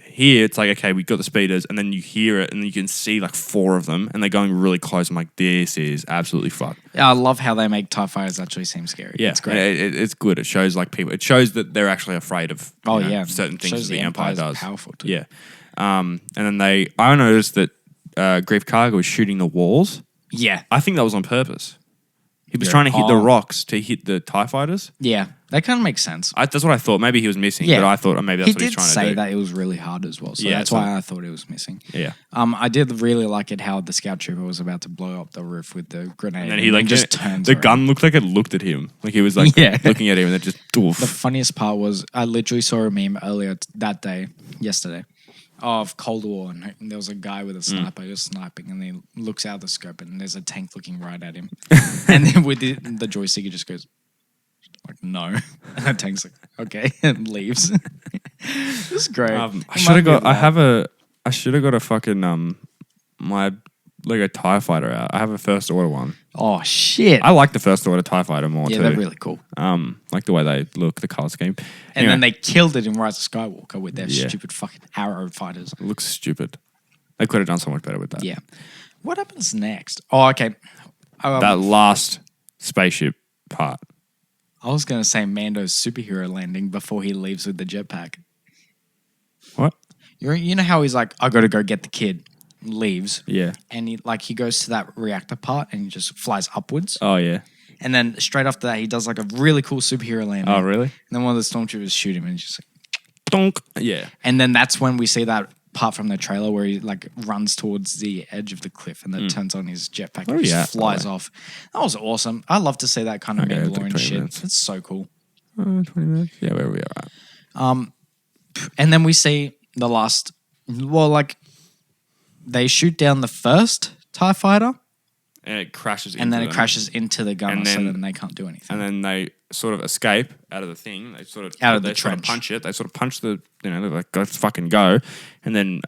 here it's like, okay, we got the speeders, and then you hear it, and you can see like 4 of them, and they're going really close. I'm like, this is absolutely fucked. I love how they make TIE fighters actually seem scary. Yeah, It's great. It's good. It shows like people. It shows that they're actually afraid of certain things Shows that the Empire Empire's does. powerful too. Yeah. And then I noticed that Grief Karga was shooting the walls. Yeah. I think that was on purpose. He was Yeah. trying to hit the Oh. rocks to hit the TIE fighters. Yeah. That kind of makes sense. That's what I thought. Maybe he was missing, Yeah. but I thought maybe that's He what he's did trying say to do. that it was really hard as well. So Yeah, that's so- why I thought it was missing. Yeah. I did really like it how the scout trooper was about to blow up the roof with the grenade. And then he like just turns The around. gun looked like it looked at him. Like he was like Yeah. looking at him and then just doof. The funniest part was I literally saw a meme earlier yesterday, of Cold War, and there was a guy with a sniper just sniping, and he looks out the scope, and there's a tank looking right at him, and then with the joystick, he just goes like, "No," and the tank's like, "Okay," and leaves. It's great. I should have got. I should have got a fucking my Lego TIE Fighter out. I have a First Order one. Oh shit! I like the First Order TIE Fighter more Yeah, too. they're really cool. Like the way they look, the color scheme. And then they killed it in Rise of Skywalker with their Yeah. stupid fucking arrow fighters. it looks stupid. They could have done so much better with that. Yeah. What happens next? Oh, okay. That last spaceship part. I was going to say Mando's superhero landing before he leaves with the jetpack. What? You know how he's like, I got to go get the kid, leaves, Yeah. and he goes to that reactor part and he just flies upwards. Oh yeah. And then straight after that, he does like a really cool superhero landing. Oh really? And then one of the stormtroopers shoot him and he's just like, Donk. Yeah. and then that's when we see that part from the trailer where he like runs towards the edge of the cliff and then turns on his jetpack Where and are you just at, flies by the way? off. That was awesome. I love to see that kind of Okay, it took Mandalorian 20 shit. minutes. It's so cool. 20 minutes. Yeah, where we are at. And then we see the last, well, like they shoot down the first TIE fighter, and it crashes. and then into it them. crashes into the gunner, And so then- then they can't do anything. And then they sort of escape out of the thing. They sort of Out of the they sort of trench. punch it. They sort of punch the they're like let's fucking go. And then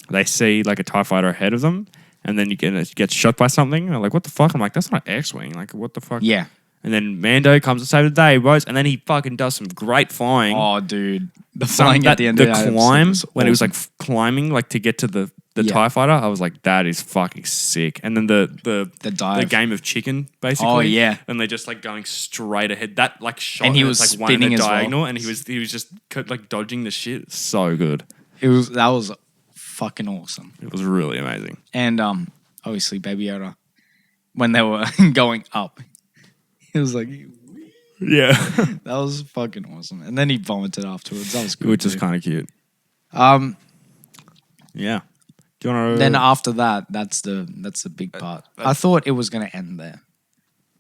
they see like a TIE fighter ahead of them, and then it gets shot by something. And they're like, what the fuck? I'm like, that's not an X-wing. Like, what the fuck? Yeah. And then Mando comes to save the day, boys. And then he fucking does some great flying. Oh, dude, the Some- flying at the end of that climb episode when it was awesome. like climbing like to get to the Yeah. TIE fighter. I was like, that is fucking sick. And then the dive. game of chicken basically. Oh, yeah. And they just like going straight ahead. That like shot And he and was it's, like one in spinning a as well. diagonal, and he was just like dodging the shit. So good. That was fucking awesome. It was really amazing. And obviously Baby Yoda, when they were going up, he was like, Yeah, that was fucking awesome. And then he vomited afterwards. That was good. which is too. kind of cute. Yeah. Do you want to? Then after that, that's the big part. I thought it was going to end there.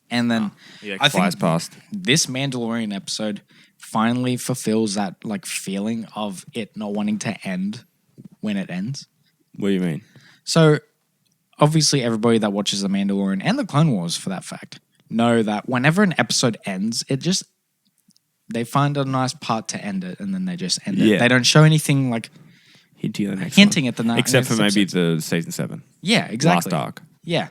And then yeah, I flies think past. this Mandalorian episode finally fulfills that like feeling of it not wanting to end when it ends. What do you mean? So obviously everybody that watches The Mandalorian and the Clone Wars for that fact know that whenever an episode ends, they find a nice part to end it and then they just end Yeah. it. They don't show anything like Hinting at the next hinting one. at the next Except for maybe episode. the season 7 Yeah, exactly. last arc. Yeah.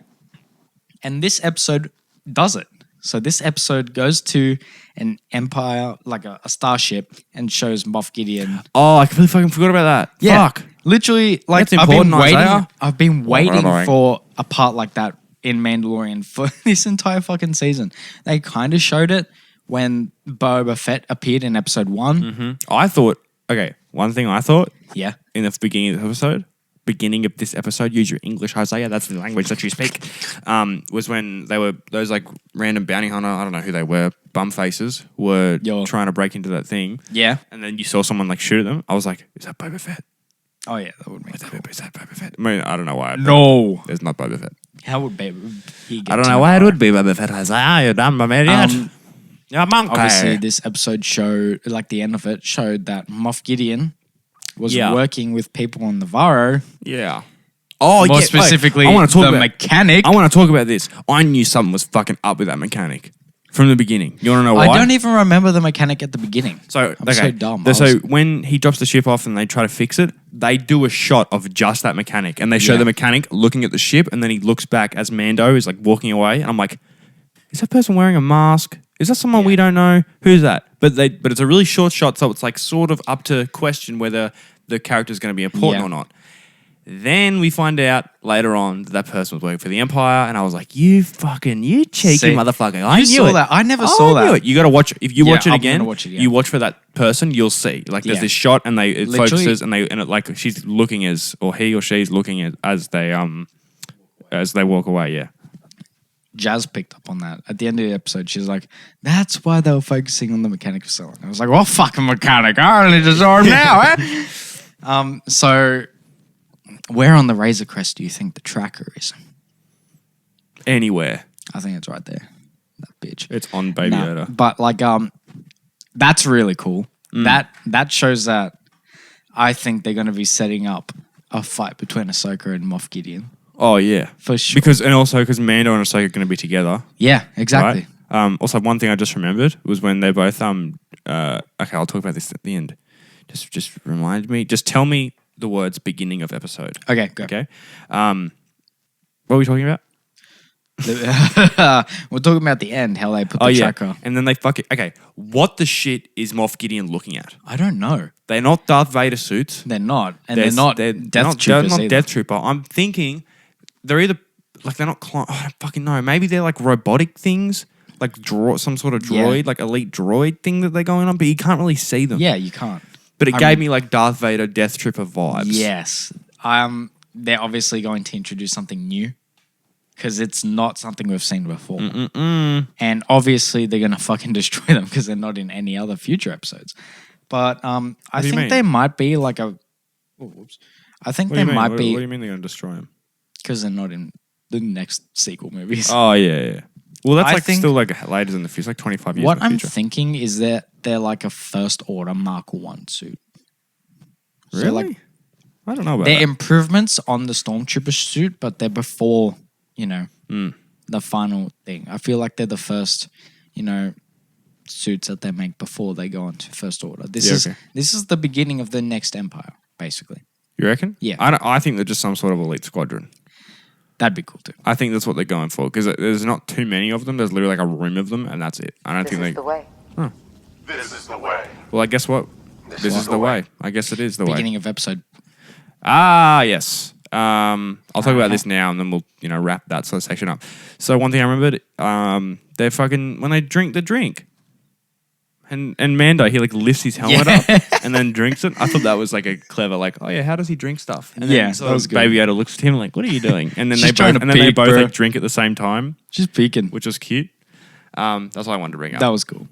And this episode does it. So this episode goes to an empire, like a starship, and shows Moff Gideon. Oh, I completely fucking forgot about that. Yeah. Fuck. Literally, like That's I've been important, waiting. Isaiah. I've been waiting Mandalorian. for a part like that in Mandalorian for this entire fucking season. They kind of showed it when Boba Fett appeared in episode 1. I thought, okay, one thing I thought Yeah. in the beginning of this episode, use your English, Isaiah, that's the language that you speak, was when they were, those like random bounty hunter, I don't know who they were, bum faces, were Yo. trying to break into that thing. Yeah. And then you saw someone like shoot at them. I was like, is that Boba Fett? Oh yeah, that would make Is sense. that Boba Fett? I mean, I don't know why. No. There's not Boba Fett. How would he get I don't to know why it would be Boba Fett, Isaiah. You dumb idiot. You're a monkey. Obviously, this episode showed, like the end of it, showed that Moff Gideon was Yeah. working with people on Navarro. Yeah. Oh, More yeah. specifically, I want to talk the about mechanic. I want to talk about this. I knew something was fucking up with that mechanic from the beginning. You want to know why? I don't even remember the mechanic at the beginning. So, I'm okay. so dumb. So when he drops the ship off and they try to fix it, they do a shot of just that mechanic, and they show Yeah. the mechanic looking at the ship, and then he looks back as Mando is like walking away, and I'm like, is that person wearing a mask? Is that someone we don't know? Who's that? But it's a really short shot, so it's like sort of up to question whether the character is going to be important Yeah. or not. Then we find out later on that person was working for the Empire, and I was like, you cheeky See, motherfucker. I you knew saw it. that. I never saw I knew that. it. You got to watch, if you Yeah, watch it I'm again, gonna watch it again. you watch for that person, you'll see. Like there's Yeah. this shot and it Literally- focuses and it like she's looking or he or she's looking as they walk away, yeah. Jazz picked up on that. At the end of the episode, she's like, that's why they were focusing on the mechanic for so long. I was like, well, fucking mechanic. I only just saw him now, eh? So where on the Razor Crest do you think the tracker is? Anywhere. I think it's right there. That bitch. It's on Baby Nah, Yoda. but like that's really cool. That shows that I think they're gonna be setting up a fight between Ahsoka and Moff Gideon. Oh yeah. For sure. Because Mando and Ahsoka are going to be together. Yeah, exactly. Right? Also, one thing I just remembered was when they both okay, I'll talk about this at the end. Just remind me. Just tell me the words beginning of episode. Okay, go. Okay. What were we talking about? We're talking about the end, how they put the tracker. And then they okay. What the shit is Moff Gideon looking at? I don't know. They're not Darth Vader suits. They're not. And they're not Death Troopers They're not either. Death Trooper. I'm thinking they're either like they're not. I don't fucking know. Maybe they're like robotic things, like some sort of droid, Yeah. like elite droid thing that they're going on. But you can't really see them. Yeah, you can't. But it gave me like Darth Vader, Death Trooper vibes. Yes. They're obviously going to introduce something new because it's not something we've seen before. And obviously they're going to fucking destroy them because they're not in any other future episodes. But I do you think mean? they might be like a... Oh, whoops. I think What do they you mean? might What do you be mean they're going to destroy him? because they're not in the next sequel movies. Oh yeah. Well, that's I like think- still like later in the future, like 25 years What in the I'm future. thinking is that they're like a First Order Mark 1 suit. So, Really? like, I don't know about They're that. improvements on the Stormtrooper suit, but they're before, the final thing. I feel like they're the first, suits that they make before they go on to First Order. This is the beginning of the next Empire, basically. You reckon? Yeah. I think they're just some sort of elite squadron. That'd be cool too. I think that's what they're going for because there's not too many of them. There's literally like a room of them, and that's it. I don't think they. This is the way. This is the way. Well, I guess what? This is the way. I guess it is the way. Beginning of episode. Yes. I'll talk about this now, and then we'll wrap that sort of section up. So one thing I remembered, they're fucking when they drink the drink, and Mando he like lifts his helmet up and then drinks it. I thought that was like a clever oh yeah, how does he drink stuff? And then that was good. Baby Yoda looks at him like, what are you doing? And then She's trying to they peek, both bro. like drink at the same time, She's peeking. which was cute. That's what I wanted to bring up. That was cool.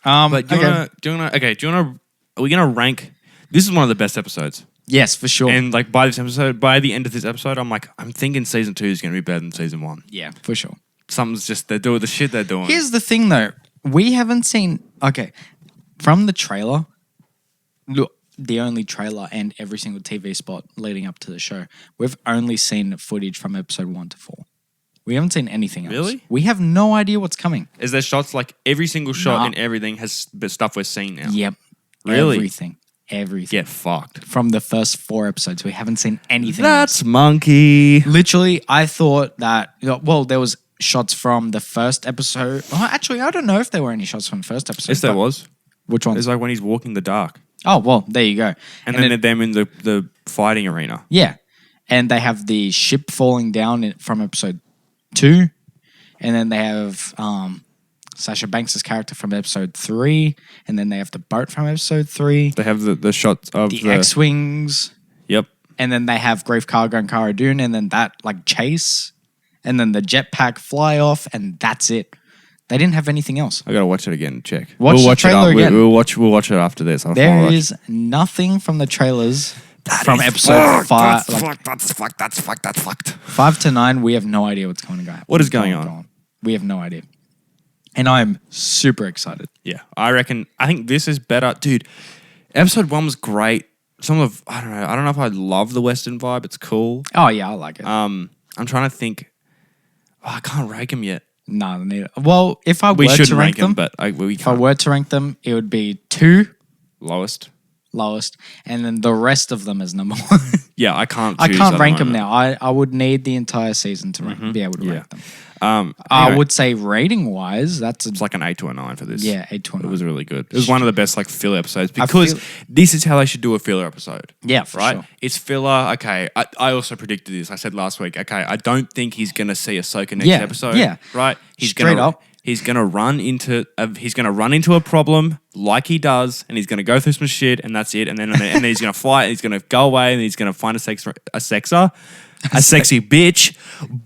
But do you wanna? Are we gonna rank? This is one of the best episodes. Yes, for sure. And like by the end of this episode, I'm thinking season 2 is going to be better than season 1. Yeah, for sure. Something's just they're doing the shit they're doing. Here's the thing, though. We haven't seen. Okay, from the trailer, look, the only trailer and every single TV spot leading up to the show, we've only seen footage from episode 1 to 4. We haven't seen anything else. Really? We have no idea what's coming. Is there shots like every single shot Nah. and everything has stuff we're seeing now? Yep. Really? Everything. Get fucked. From the first 4 episodes, we haven't seen anything That's else. monkey. Literally, I thought that, there was shots from the first episode. Oh, actually, I don't know if there were any shots from the first episode. Yes, there but- was. Which one? It's like when he's walking the dark, Oh, well, there you go. and then them in the fighting arena. Yeah. And they have the ship falling down from episode 2. And then they have Sasha Banks' character from episode 3. And then they have the boat from episode 3. They have the shots of The X-Wings. Yep. And then they have Greef Karga and Cara Dune. And then that, chase. And then the jetpack fly off. And that's it. They didn't have anything else. I gotta watch it again. Check. Watch the trailer again. We'll watch it after this. There is nothing from the trailers from episode 5. That's fucked. 5 to 9, we have no idea what's going on. What is going on? We have no idea. And I'm super excited. Yeah, I think this is better. Dude, episode 1 was great. I don't know if I love the Western vibe. It's cool. Oh, yeah, I like it. I'm trying to think. I can't rank them yet. No, neither. Well, if I were We should to rank them, but we if I can't. were to rank them, it would be 2 Lowest. lowest, and then the rest of them is number 1. Yeah, I can't. I choose can't at the rank them moment. now. I would need the entire season to be able to rank them. Anyway, I would say rating wise, that's It's like an 8 to a 9 for this. 8 to a 9. It was really good. It was one of the best filler episodes because feel- this is how they should do a filler episode. Yeah, for right? sure. It's filler. Okay. I also predicted this. I said last week, okay, I don't think he's going to see Ahsoka next Yeah, episode. yeah. Right? Straight up. He's gonna run into a problem like he does, and he's gonna go through some shit, and that's it. And then he's gonna fight, and he's gonna go away, and he's gonna find a sexy bitch.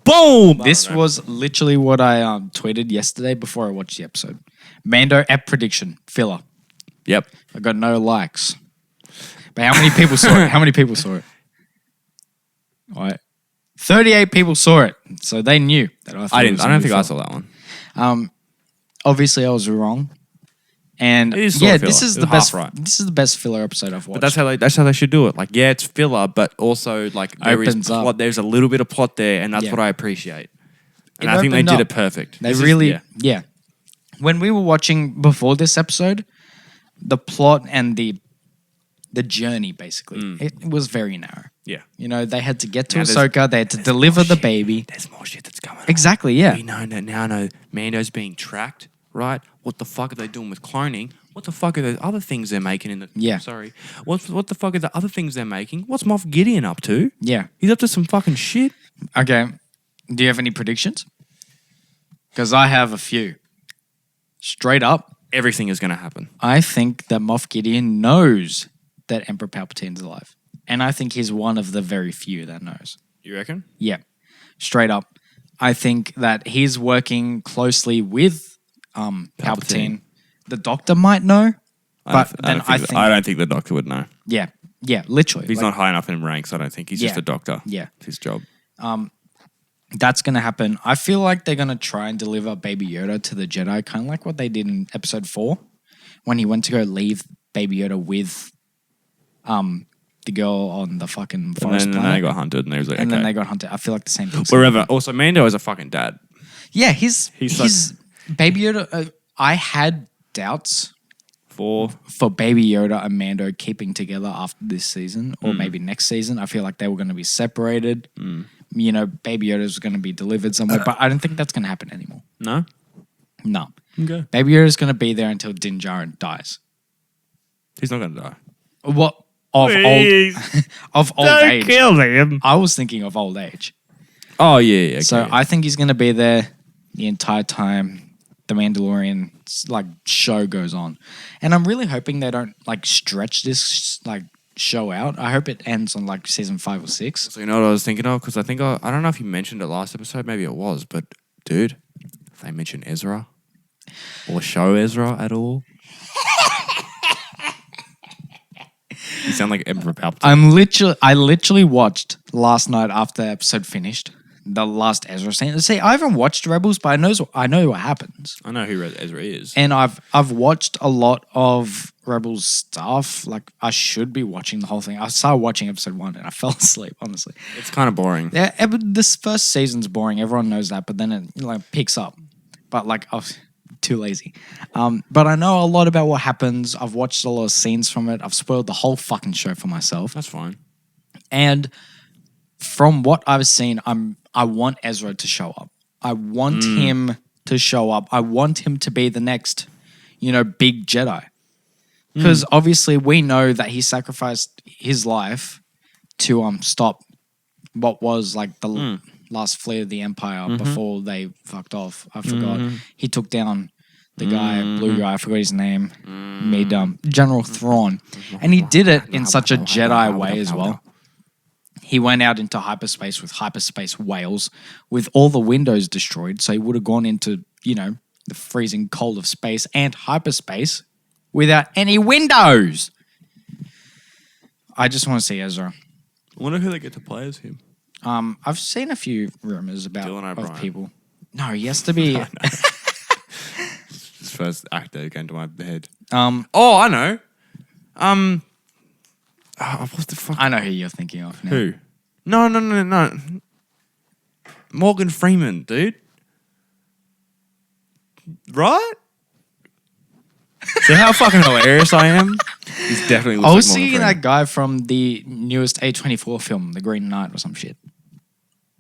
Boom. This was literally what I tweeted yesterday before I watched the episode. Mando app prediction filler. Yep. I got no likes. But how many people saw it? How many people saw it? All right. 38 people saw it. So they knew that I thought I it didn't. was I gonna don't be think I filler. saw that one. Obviously I was wrong. And It is sort of this filler. is It the was best half right. this is the best filler episode I've watched. But that's how they should do it. Like, yeah, it's filler, but also like there is Opens up. plot. There's a little bit of plot there, and that's Yeah. what I appreciate. And It I think they opened did up. it perfect. They This is- really yeah. When we were watching before this episode, the plot and the journey basically, it was very narrow. yeah. You know, they had to get to Now there's- Ahsoka, they had to deliver the baby. There's more shit that's coming. Exactly, yeah. We know that now. Know Mando's being tracked, right? What the fuck are they doing with cloning? What the fuck are those other things they're making in the? Yeah. Sorry. What the fuck are the other things they're making? What's Moff Gideon up to? Yeah. He's up to some fucking shit. Okay. Do you have any predictions? Because I have a few. Straight up, Everything is going to happen. I think that Moff Gideon knows that Emperor Palpatine's alive. And I think he's one of the very few that knows. You reckon? Yeah. Straight up. I think that he's working closely with Palpatine. The Doctor might know, but then I think... I don't think the Doctor would know. Yeah. Yeah, literally. He's not high enough in ranks. I don't think he's just Yeah. a doctor. Yeah. It's his job. That's going to happen. I feel like they're going to try and deliver Baby Yoda to the Jedi, kind of like what they did in episode 4 when he went to go leave Baby Yoda with the girl on the fucking And forest then they planet. got hunted, and he was like, And okay. then they got hunted. I feel like the same thing. Wherever. Also, Mando is a fucking dad. Yeah, his He's Baby Yoda. I had doubts For Baby Yoda and Mando keeping together after this season, or maybe next season. I feel like they were going to be separated. You know, Baby Yoda was going to be delivered somewhere, but I don't think that's going to happen anymore. no. No, Okay. Baby Yoda is going to be there until Din Djarin dies. He's not gonna die. What of Please. old old Don't age? kill him. I was thinking of old age. Oh yeah. Okay. So I think he's going to be there the entire time the Mandalorian like show goes on, and I'm really hoping they don't like stretch this like show out. I hope it ends on like season 5 or 6. So you know what I was thinking of? Because I think I don't know if you mentioned it last episode. Maybe it was, but dude, if they mention Ezra or show Ezra at all, you sound like Emperor Palpatine. I literally watched last night after the episode finished the last Ezra scene. See, I haven't watched Rebels, but I know what happens. I know who Ezra is. And I've watched a lot of Rebels stuff. Like I should be watching the whole thing. I started watching episode 1 and I fell asleep, honestly. It's kind of boring. Yeah, this first season's boring. Everyone knows that, but then it like picks up. But like I was too lazy. But I know a lot about what happens. I've watched a lot of scenes from it. I've spoiled the whole fucking show for myself. That's fine. And from what I've seen, I want Ezra to show up. I want him to show up. I want him to be the next, big Jedi. Because obviously we know that he sacrificed his life to stop what was like the last fleet of the Empire before they fucked off. I forgot. He took down the guy, blue guy, I forgot his name, made General Thrawn. And he did it in such a Jedi way as well. He went out into hyperspace with hyperspace whales with all the windows destroyed. So he would have gone into, the freezing cold of space and hyperspace without any windows. I just want to see Ezra. I wonder who they get to play as him. I've seen a few rumors about Dylan O'Brien. of people. No, he has to be. His first actor came to my head. Oh, I know. What the fuck? I know who you're thinking of now. Who? No. Morgan Freeman, dude. Right? See how fucking hilarious I am? He's definitely looks I was like Morgan seeing Freeman. that guy from the newest A24 film, The Green Knight or some shit.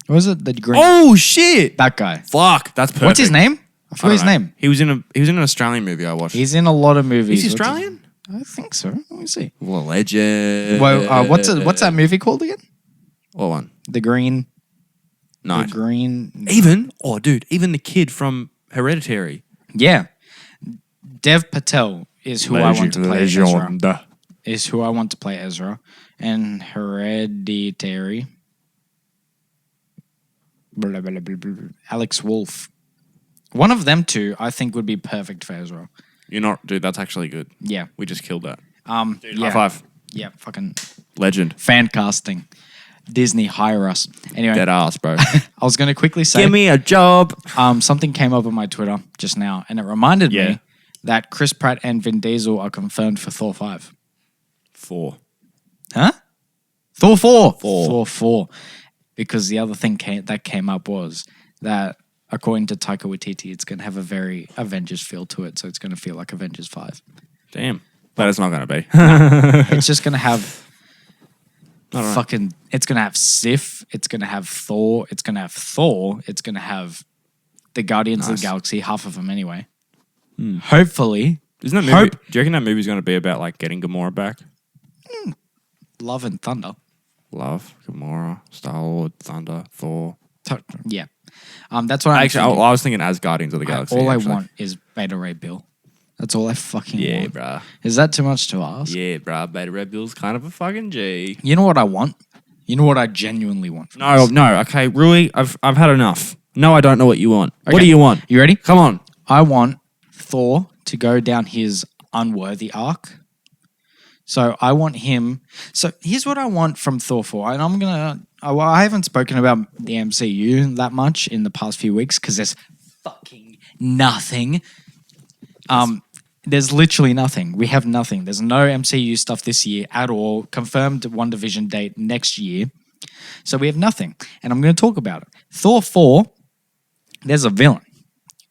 What was it? The Green. Oh shit! That guy. Fuck, that's perfect. What's his name? I forgot his name. He was in an Australian movie I watched. He's in a lot of movies. Is he Australian? I think so. Let me see. Well, legend. Well, what's that movie called again? What one? The Green. Night. The Green. Even the kid from Hereditary. Yeah. Dev Patel is who I want to play Ezra. Is who I want to play Ezra. And Hereditary. Blah, blah, blah, blah, blah. Alex Wolff. One of them two, I think, would be perfect for Ezra. You're not, dude. That's actually good. Yeah. We just killed that. Dude, High five. Yeah, fucking Legend. fan casting. Disney, hire us. Anyway, Dead ass, bro. I was going to quickly say... Give me a job. Something came up on my Twitter just now, and it reminded Yeah. me that Chris Pratt and Vin Diesel are confirmed for Thor 5. 4. Huh? Thor 4. 4. Thor 4. Because the other thing that came up was that according to Taika Waititi, it's going to have a very Avengers feel to it. So it's going to feel like Avengers 5. Damn. But it's not going to be. It's just going to have fucking... It's going to have Sif. It's going to have Thor. It's going to have Thor. It's going to have the Guardians of the Galaxy. Half of them anyway. Hopefully. Isn't that movie? Do you reckon that movie's going to be about like getting Gamora back? Love and Thunder. Love, Gamora, Star-Lord, Thunder, Thor. Yeah. That's what I'm Actually, thinking. I was thinking as Guardians of the Galaxy. All actually. I want is Beta Ray Bill. That's all I fucking Yeah, want. bruh. Is that too much to ask? Yeah, bruh. Beta Red Bill's kind of a fucking G. You know what I want? You know what I genuinely want? From this? No. Okay, Rui, I've had enough. No, I don't know what you want. What Okay. do you want? You ready? Come on. I want Thor to go down his unworthy arc. So I want him. So here's what I want from Thor 4. And I haven't spoken about the MCU that much in the past few weeks because there's fucking nothing. There's literally nothing. We have nothing. There's no MCU stuff this year at all. Confirmed WandaVision date next year. So we have nothing. And I'm going to talk about it. Thor 4, there's a villain.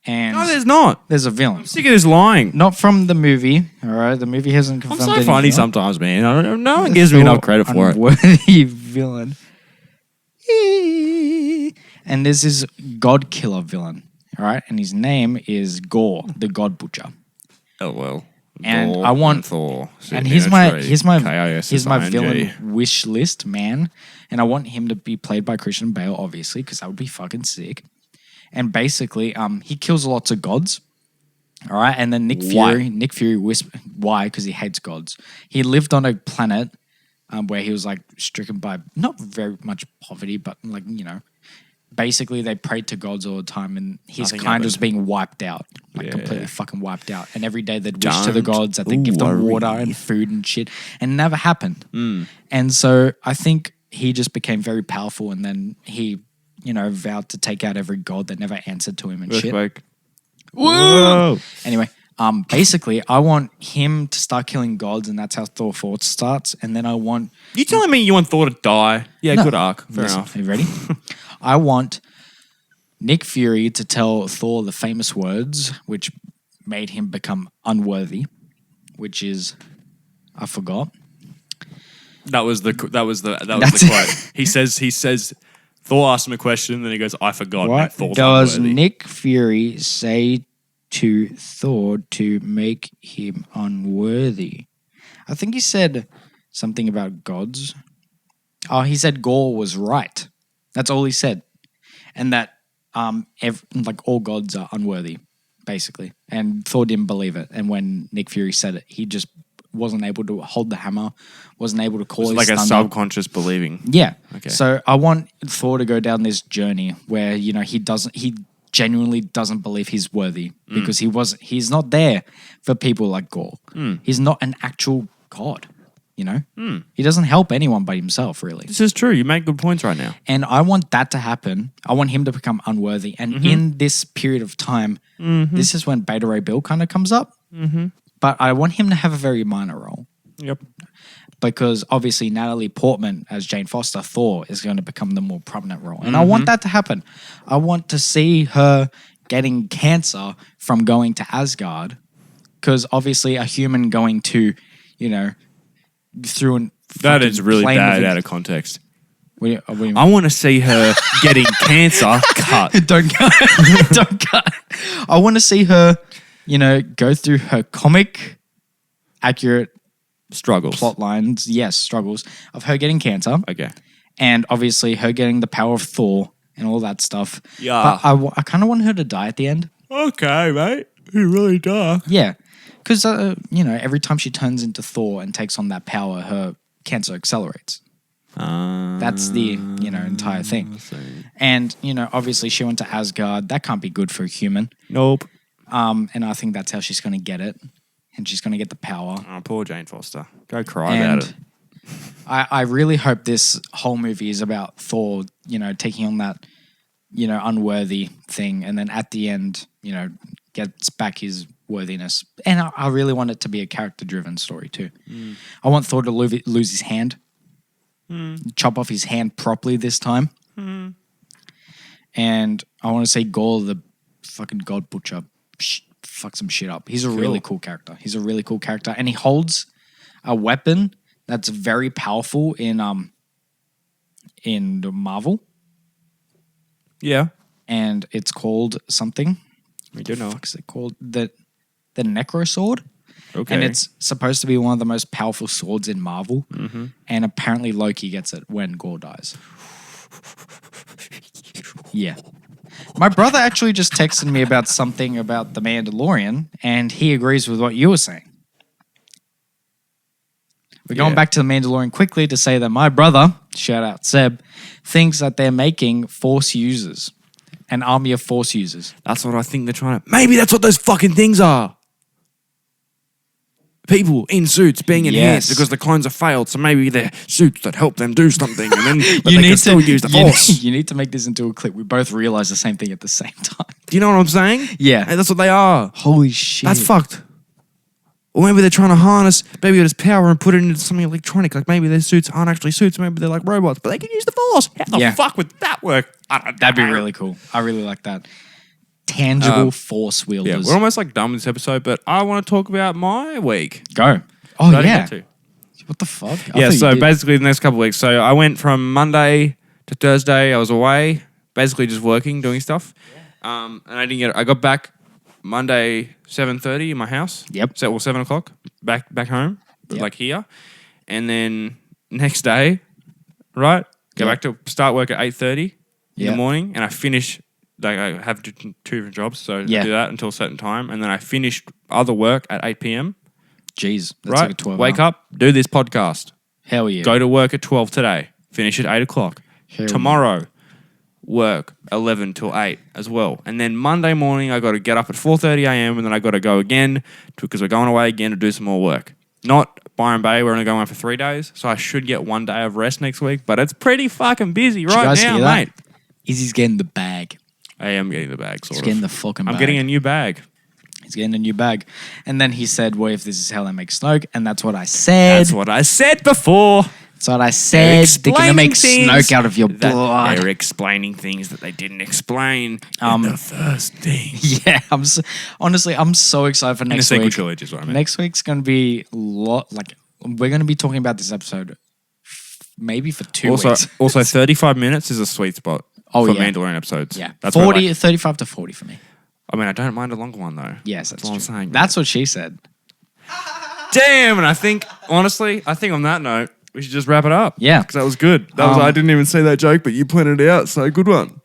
And No, there's not. there's a villain. I'm sick of this lying. Not from the movie, all right? The movie hasn't I'm confirmed so any funny villain. sometimes, man. No one gives me enough credit for it. Unworthy villain. And there's this god killer villain, all right? And his name is Gore, the God Butcher. Oh well. And Thor I want Thor. and here's my KISSING. villain wish list, man. And I want him to be played by Christian Bale, obviously, because that would be fucking sick. And basically, he kills lots of gods. All right, and then Nick Fury why? Because he hates gods. He lived on a planet where he was like stricken by not very much poverty, but like basically they prayed to gods all the time, and his Nothing kind was happened. being wiped out, like completely fucking wiped out. And every day they'd wish to the Don't gods that they'd give them water worry. and food and shit, and it never happened. And so I think he just became very powerful, and then he, vowed to take out every god that never answered to him and shit. Earthquake. Whoa! Anyway, basically, I want him to start killing gods, and that's how Thor 4 starts. And then I want... You telling me you want Thor to die? Yeah, No. good arc. Fair Listen, enough. are you ready? I want Nick Fury to tell Thor the famous words which made him become unworthy, which is, I forgot. That was the That's quote. He says. Thor asked him a question, then he goes, "I forgot." What Thor's does unworthy. Nick Fury say to Thor to make him unworthy? I think he said something about gods. Oh, he said Gore was right. That's all he said. And that all gods are unworthy, basically. And Thor didn't believe it. And when Nick Fury said it, he just wasn't able to hold the hammer, wasn't able to call It's his like a thunder. subconscious believing. Yeah. Okay. So I want Thor to go down this journey where, he genuinely doesn't believe he's worthy because he's not there for people like Gore. He's not an actual god, He doesn't help anyone but himself, really. This is true. You make good points right now. And I want that to happen. I want him to become unworthy. And in this period of time, this is when Beta Ray Bill kind of comes up. But I want him to have a very minor role. Yep. Because obviously Natalie Portman as Jane Foster, Thor, is going to become the more prominent role. And I want that to happen. I want to see her getting cancer from going to Asgard. Because obviously a human going to, through an That is really plane bad of- out of context. What do you I want to see her getting cancer cut. Don't cut. Don't cut. I want to see her, go through her comic accurate Struggles. plot lines, struggles of her getting cancer, Okay. and obviously her getting the power of Thor and all that stuff. Yeah. But I kind of want her to die at the end. Okay, mate. You're really dark. Yeah. Because, every time she turns into Thor and takes on that power, her cancer accelerates. That's the, entire thing. And, obviously she went to Asgard. That can't be good for a human. Nope. And I think that's how she's going to get it. And she's going to get the power. Oh, poor Jane Foster. Go cry And about it. I really hope this whole movie is about Thor, taking on that, unworthy thing. And then at the end, gets back his worthiness. And I really want it to be a character-driven story too. I want Thor to lose his hand. Chop off his hand properly this time. And I want to see Gore, the fucking God Butcher, fuck some shit up. He's a really cool character. And he holds a weapon that's very powerful in the Marvel. Yeah. And it's called something. We do know. What the fuck is it called? The Necro Sword. Okay. And it's supposed to be one of the most powerful swords in Marvel. And apparently Loki gets it when Gore dies. Yeah. My brother actually just texted me about something about the Mandalorian, and he agrees with what you were saying. We're going back to the Mandalorian quickly to say that my brother, shout out Seb, thinks that they're making Force users, an army of Force users. That's what I think they're trying to... Maybe that's what those fucking things are. People in suits being enhanced because the clones have failed, so maybe they're suits that help them do something, and then but they can still use the Force. You need to make this into a clip. We both realize the same thing at the same time. Do you know what I'm saying? Yeah. Hey, that's what they are. Holy shit. That's fucked. Or maybe they're trying to harness baby power and put it into something electronic. Like maybe their suits aren't actually suits. Maybe they're like robots, but they can use the Force. How the fuck would that work? I don't That'd be know. really cool. I really like that. Tangible Force wielders. Yeah, we're almost like done with this episode, but I want to talk about my week. Go. Oh, That I yeah. didn't get to. What the fuck? I Yeah, thought you so did. basically the next couple of weeks. So I went from Monday to Thursday. I was away, basically just working, doing stuff. And I got back Monday 7:30 in my house. Yep. 7 o'clock back home, Yep. like here. And then next day, right, go Yep. back to start work at 8:30 in Yep. the morning, and I finish. Like I have two different jobs, so Yeah. I do that until a certain time, and then I finish other work at 8 p.m. Jeez. That's Right, like a 12 wake hour. up, do this podcast. Hell yeah. Go to work at 12 today. Finish at 8 o'clock. Hell Tomorrow, work 11 till 8 as well. And then Monday morning, I got to get up at 4:30 a.m. and then I got to go again because we're going away again to do some more work. Not Byron Bay. We're only going away for 3 days. So I should get 1 day of rest next week. But it's pretty fucking busy you right guys now, hear that? mate. Izzy's getting the bag. I am getting the bag, He's sort getting of. the fucking bag. I'm getting a new bag. He's getting a new bag. And then he said, what if this is how they make Snoke? And that's what I said. That's what I said before. That's what I said. They're going to make Snoke out of your blood. They're explaining things that they didn't explain Um, in the first thing. Yeah, honestly, I'm so excited for In the next sequel week. trilogy is what I mean. Next week's going to be we're going to be talking about this episode maybe for 2 weeks. Also, 35 minutes is a sweet spot Oh, for yeah. Mandalorian episodes. Yeah, That's what I 40, like. 35 to 40 for me. I mean, I don't mind a longer one though. Yes, that's all true. I'm saying. That's what she said. Damn, and I think, honestly, on that note, we should just wrap it up. Yeah. Because that was good. I didn't even say that joke, but you pointed it out, so good one.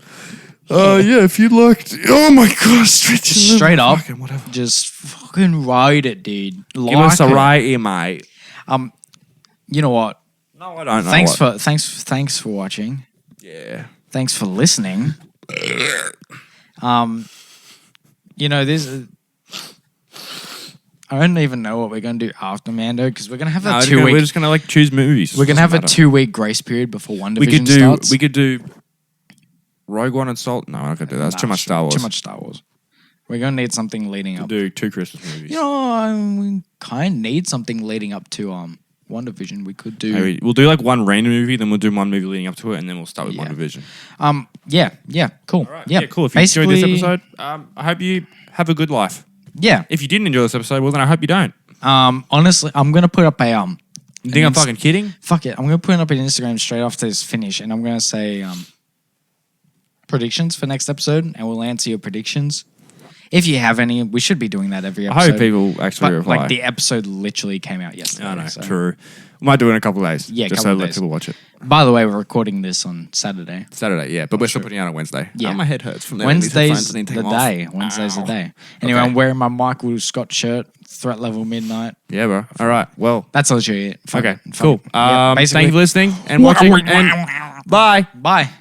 Yeah, if you liked, oh my God, Straight up, Fucking whatever. just fucking ride it, dude. Give us a right here, mate. You know what? No, I don't know. Thanks for watching. Yeah. Thanks for listening. This. I don't even know what we're gonna do after Mando because we're gonna have a 2 week. We're just gonna choose movies. We're gonna have a Doesn't 2 week grace period before One matter. Division starts. We could do Rogue One and Salt. No, we're not gonna do that. That's too much Star Wars. Too much Star Wars. We're gonna need something leading up. Do 2 Christmas movies. We kind of need something leading up to One Division. We could do. Maybe we'll do like one random movie, then we'll do one movie leading up to it, and then we'll start with Yeah. One Division. Yeah, cool. Right. Yeah, Cool. If you enjoyed this Basically- episode, I hope you have a good life. Yeah. If you didn't enjoy this episode, well, then I hope you don't. Honestly, I'm gonna put up a You think I'm fucking kidding? Fuck it. I'm gonna put it up on Instagram straight after this finish, and I'm gonna say predictions for next episode, and we'll answer your predictions. If you have any, we should be doing that every I episode. hope people actually But reply. like the episode literally came out yesterday. I know, so. true. We might do it in a couple of days. Yeah, just couple so of let days. people watch it. By the way, we're recording this on Saturday. Saturday, yeah, but we're still putting it out on Wednesday. Yeah. Oh, my head hurts from that. Wednesday's the day. Wednesday's the day. Anyway, Okay. I'm wearing my Michael Scott shirt. Threat level midnight. Yeah, bro. All right. Well. That's literally it. Okay. Cool. Yeah, Thank you for listening and watching. And bye. Bye.